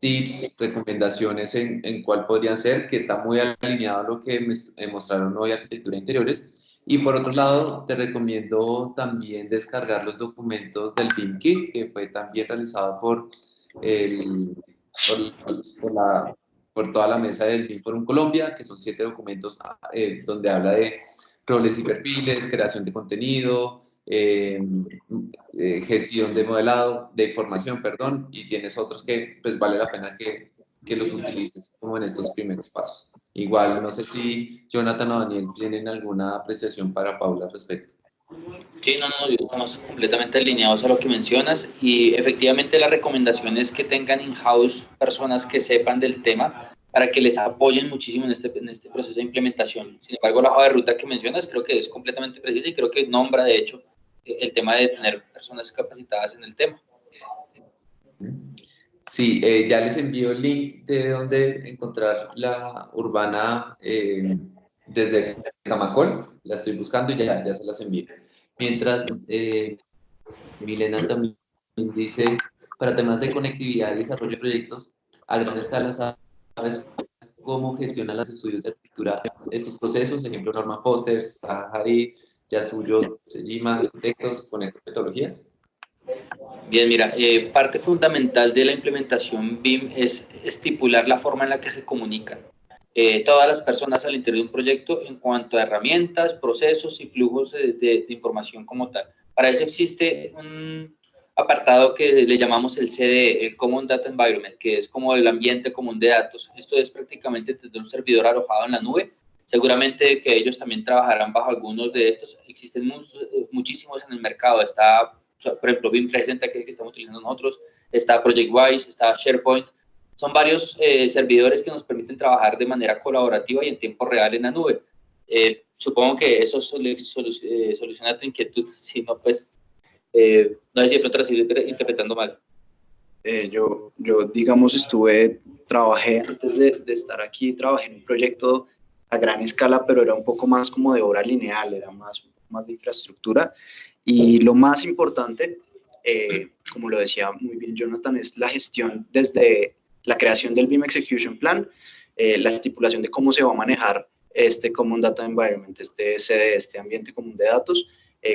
tips, recomendaciones en cuál podrían ser, que está muy alineado a lo que mostraron hoy Arquitectura de Interiores. Y por otro lado, te recomiendo también descargar los documentos del BIM Kit, que fue también realizado el, por toda la mesa del BIM Forum Colombia, que son 7 documentos donde habla de roles y perfiles, creación de contenido, gestión de modelado, de información, perdón, y tienes otros que pues vale la pena que los utilices como en estos primeros pasos. Igual, no sé si Jonathan o Daniel tienen alguna apreciación para Paula al respecto. Sí, no, estamos completamente alineados a lo que mencionas y efectivamente la recomendación es que tengan in-house personas que sepan del tema para que les apoyen muchísimo en este proceso de implementación. Sin embargo, la hoja de ruta que mencionas creo que es completamente precisa y creo que nombra, de hecho, el tema de tener personas capacitadas en el tema. Sí, ya les envío el link de donde encontrar la urbana desde Camacol. La estoy buscando y ya se las envío. Mientras, Milena también dice, para temas de conectividad y desarrollo de proyectos a gran escala, ¿sabes cómo gestionan los estudios de arquitectura estos procesos? Ejemplo, Norman Foster, Zaha Hadid, Yasuyo Sejima, arquitectos con estas metodologías. Bien, mira, parte fundamental de la implementación BIM es estipular la forma en la que se comunican todas las personas al interior de un proyecto en cuanto a herramientas, procesos y flujos de información como tal. Para eso existe un apartado que le llamamos el CDE, el Common Data Environment, que es como el ambiente común de datos. Esto es prácticamente desde un servidor alojado en la nube. Seguramente que ellos también trabajarán bajo algunos de estos. Existen muchísimos en el mercado. Está, por ejemplo, BIM 360, que es el que estamos utilizando nosotros. Está ProjectWise, está SharePoint. Son varios servidores que nos permiten trabajar de manera colaborativa y en tiempo real en la nube. Supongo que eso soluciona tu inquietud. Si no, pues, no sé si de pronto lo estoy interpretando mal. Yo, digamos, trabajé antes de estar aquí, trabajé en un proyecto a gran escala, pero era un poco más como de obra lineal, era un poco más de infraestructura. Y lo más importante, como lo decía muy bien Jonathan, es la gestión desde la creación del BIM Execution Plan, la estipulación de cómo se va a manejar este Common Data Environment, este CD, este ambiente común de datos,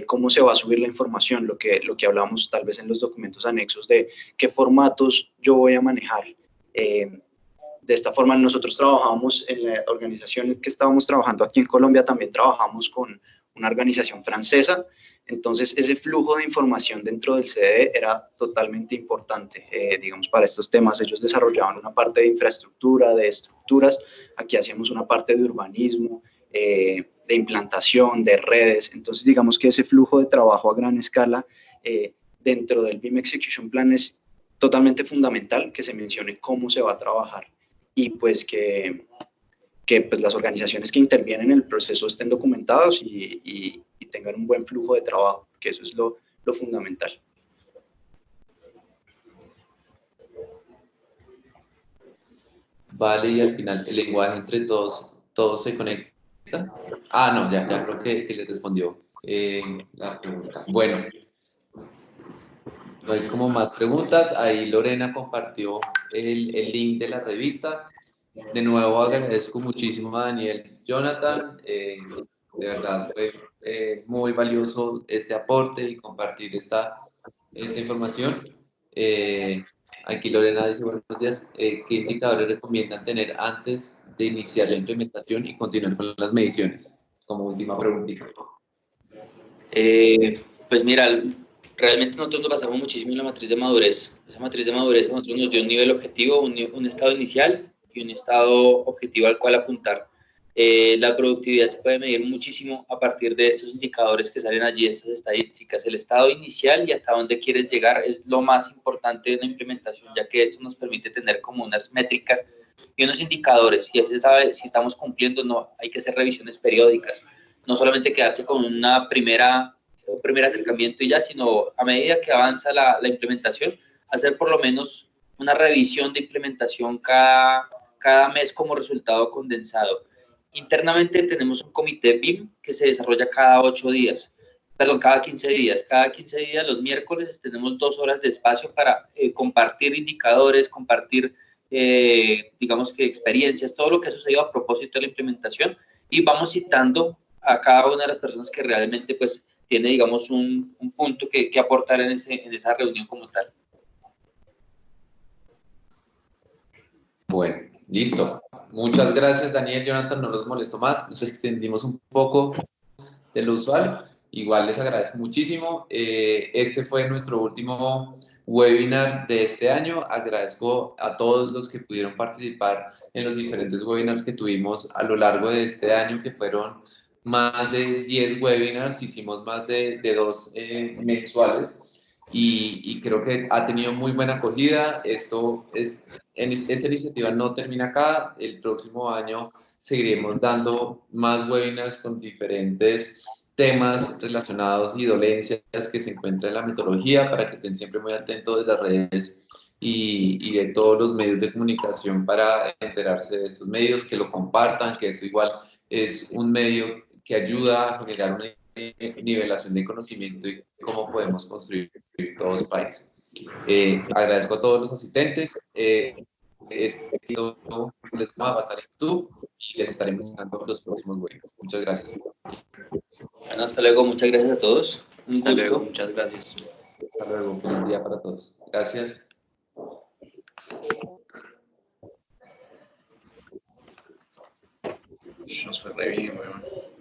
cómo se va a subir la información, lo que hablamos tal vez en los documentos anexos de qué formatos yo voy a manejar. De esta forma nosotros trabajamos en la organización que estábamos trabajando aquí en Colombia, también trabajamos con una organización francesa. Entonces, ese flujo de información dentro del CDE era totalmente importante, digamos, para estos temas. Ellos desarrollaban una parte de infraestructura, de estructuras, aquí hacíamos una parte de urbanismo, de implantación, de redes. Entonces, digamos que ese flujo de trabajo a gran escala dentro del BIM Execution Plan es totalmente fundamental que se mencione cómo se va a trabajar y pues que pues, las organizaciones que intervienen en el proceso estén documentados y tengan un buen flujo de trabajo, que eso es lo fundamental. Vale, y al final el lenguaje entre todos se conecta. Ah, no, ya creo que le respondió la pregunta. Bueno, no hay como más preguntas. Ahí Lorena compartió el link de la revista. De nuevo agradezco muchísimo a Daniel Jonathan. De verdad fue muy valioso este aporte y compartir esta información. Aquí Lorena dice, buenos días, ¿qué indicadores recomiendan tener antes de iniciar la implementación y continuar con las mediciones? Como última preguntita. Pues mira, realmente nosotros nos basamos muchísimo en la matriz de madurez. Esa matriz de madurez a nosotros nos dio un nivel objetivo, un estado inicial y un estado objetivo al cual apuntar. La productividad se puede medir muchísimo a partir de estos indicadores que salen allí, estas estadísticas. El estado inicial y hasta dónde quieres llegar es lo más importante de la implementación, ya que esto nos permite tener como unas métricas y unos indicadores, y así se sabe si estamos cumpliendo o no. Hay que hacer revisiones periódicas, no solamente quedarse con un primer acercamiento y ya, sino a medida que avanza la implementación, hacer por lo menos una revisión de implementación cada mes como resultado condensado. Internamente tenemos un comité BIM que se desarrolla cada 8 días, perdón, cada 15 días. Cada 15 días, los miércoles, tenemos 2 horas de espacio para compartir indicadores, compartir, digamos que experiencias, todo lo que ha sucedido a propósito de la implementación, y vamos citando a cada una de las personas que realmente pues tiene, digamos, un punto que aportar en esa reunión como tal. Bueno, listo. Muchas gracias, Daniel. Jonathan, no los molesto más. Nos extendimos un poco de lo usual. Igual les agradezco muchísimo. Este fue nuestro último webinar de este año. Agradezco a todos los que pudieron participar en los diferentes webinars que tuvimos a lo largo de este año, que fueron más de 10 webinars. Hicimos más de 2 mensuales y creo que ha tenido muy buena acogida. Esta iniciativa no termina acá. El próximo año seguiremos dando más webinars con diferentes temas relacionados y dolencias que se encuentran en la metodología, para que estén siempre muy atentos de las redes y de todos los medios de comunicación para enterarse de estos medios, que lo compartan, que esto igual es un medio que ayuda a generar una nivelación de conocimiento y cómo podemos construir todos países. Agradezco a todos los asistentes. Esto les va a pasar en YouTube y les estaremos buscando los próximos webinars. Muchas gracias. Bueno, hasta luego, muchas gracias a todos. Un Hasta gusto. luego, muchas gracias. Hasta luego, feliz día para todos. Gracias. Nos fue re bien, weón.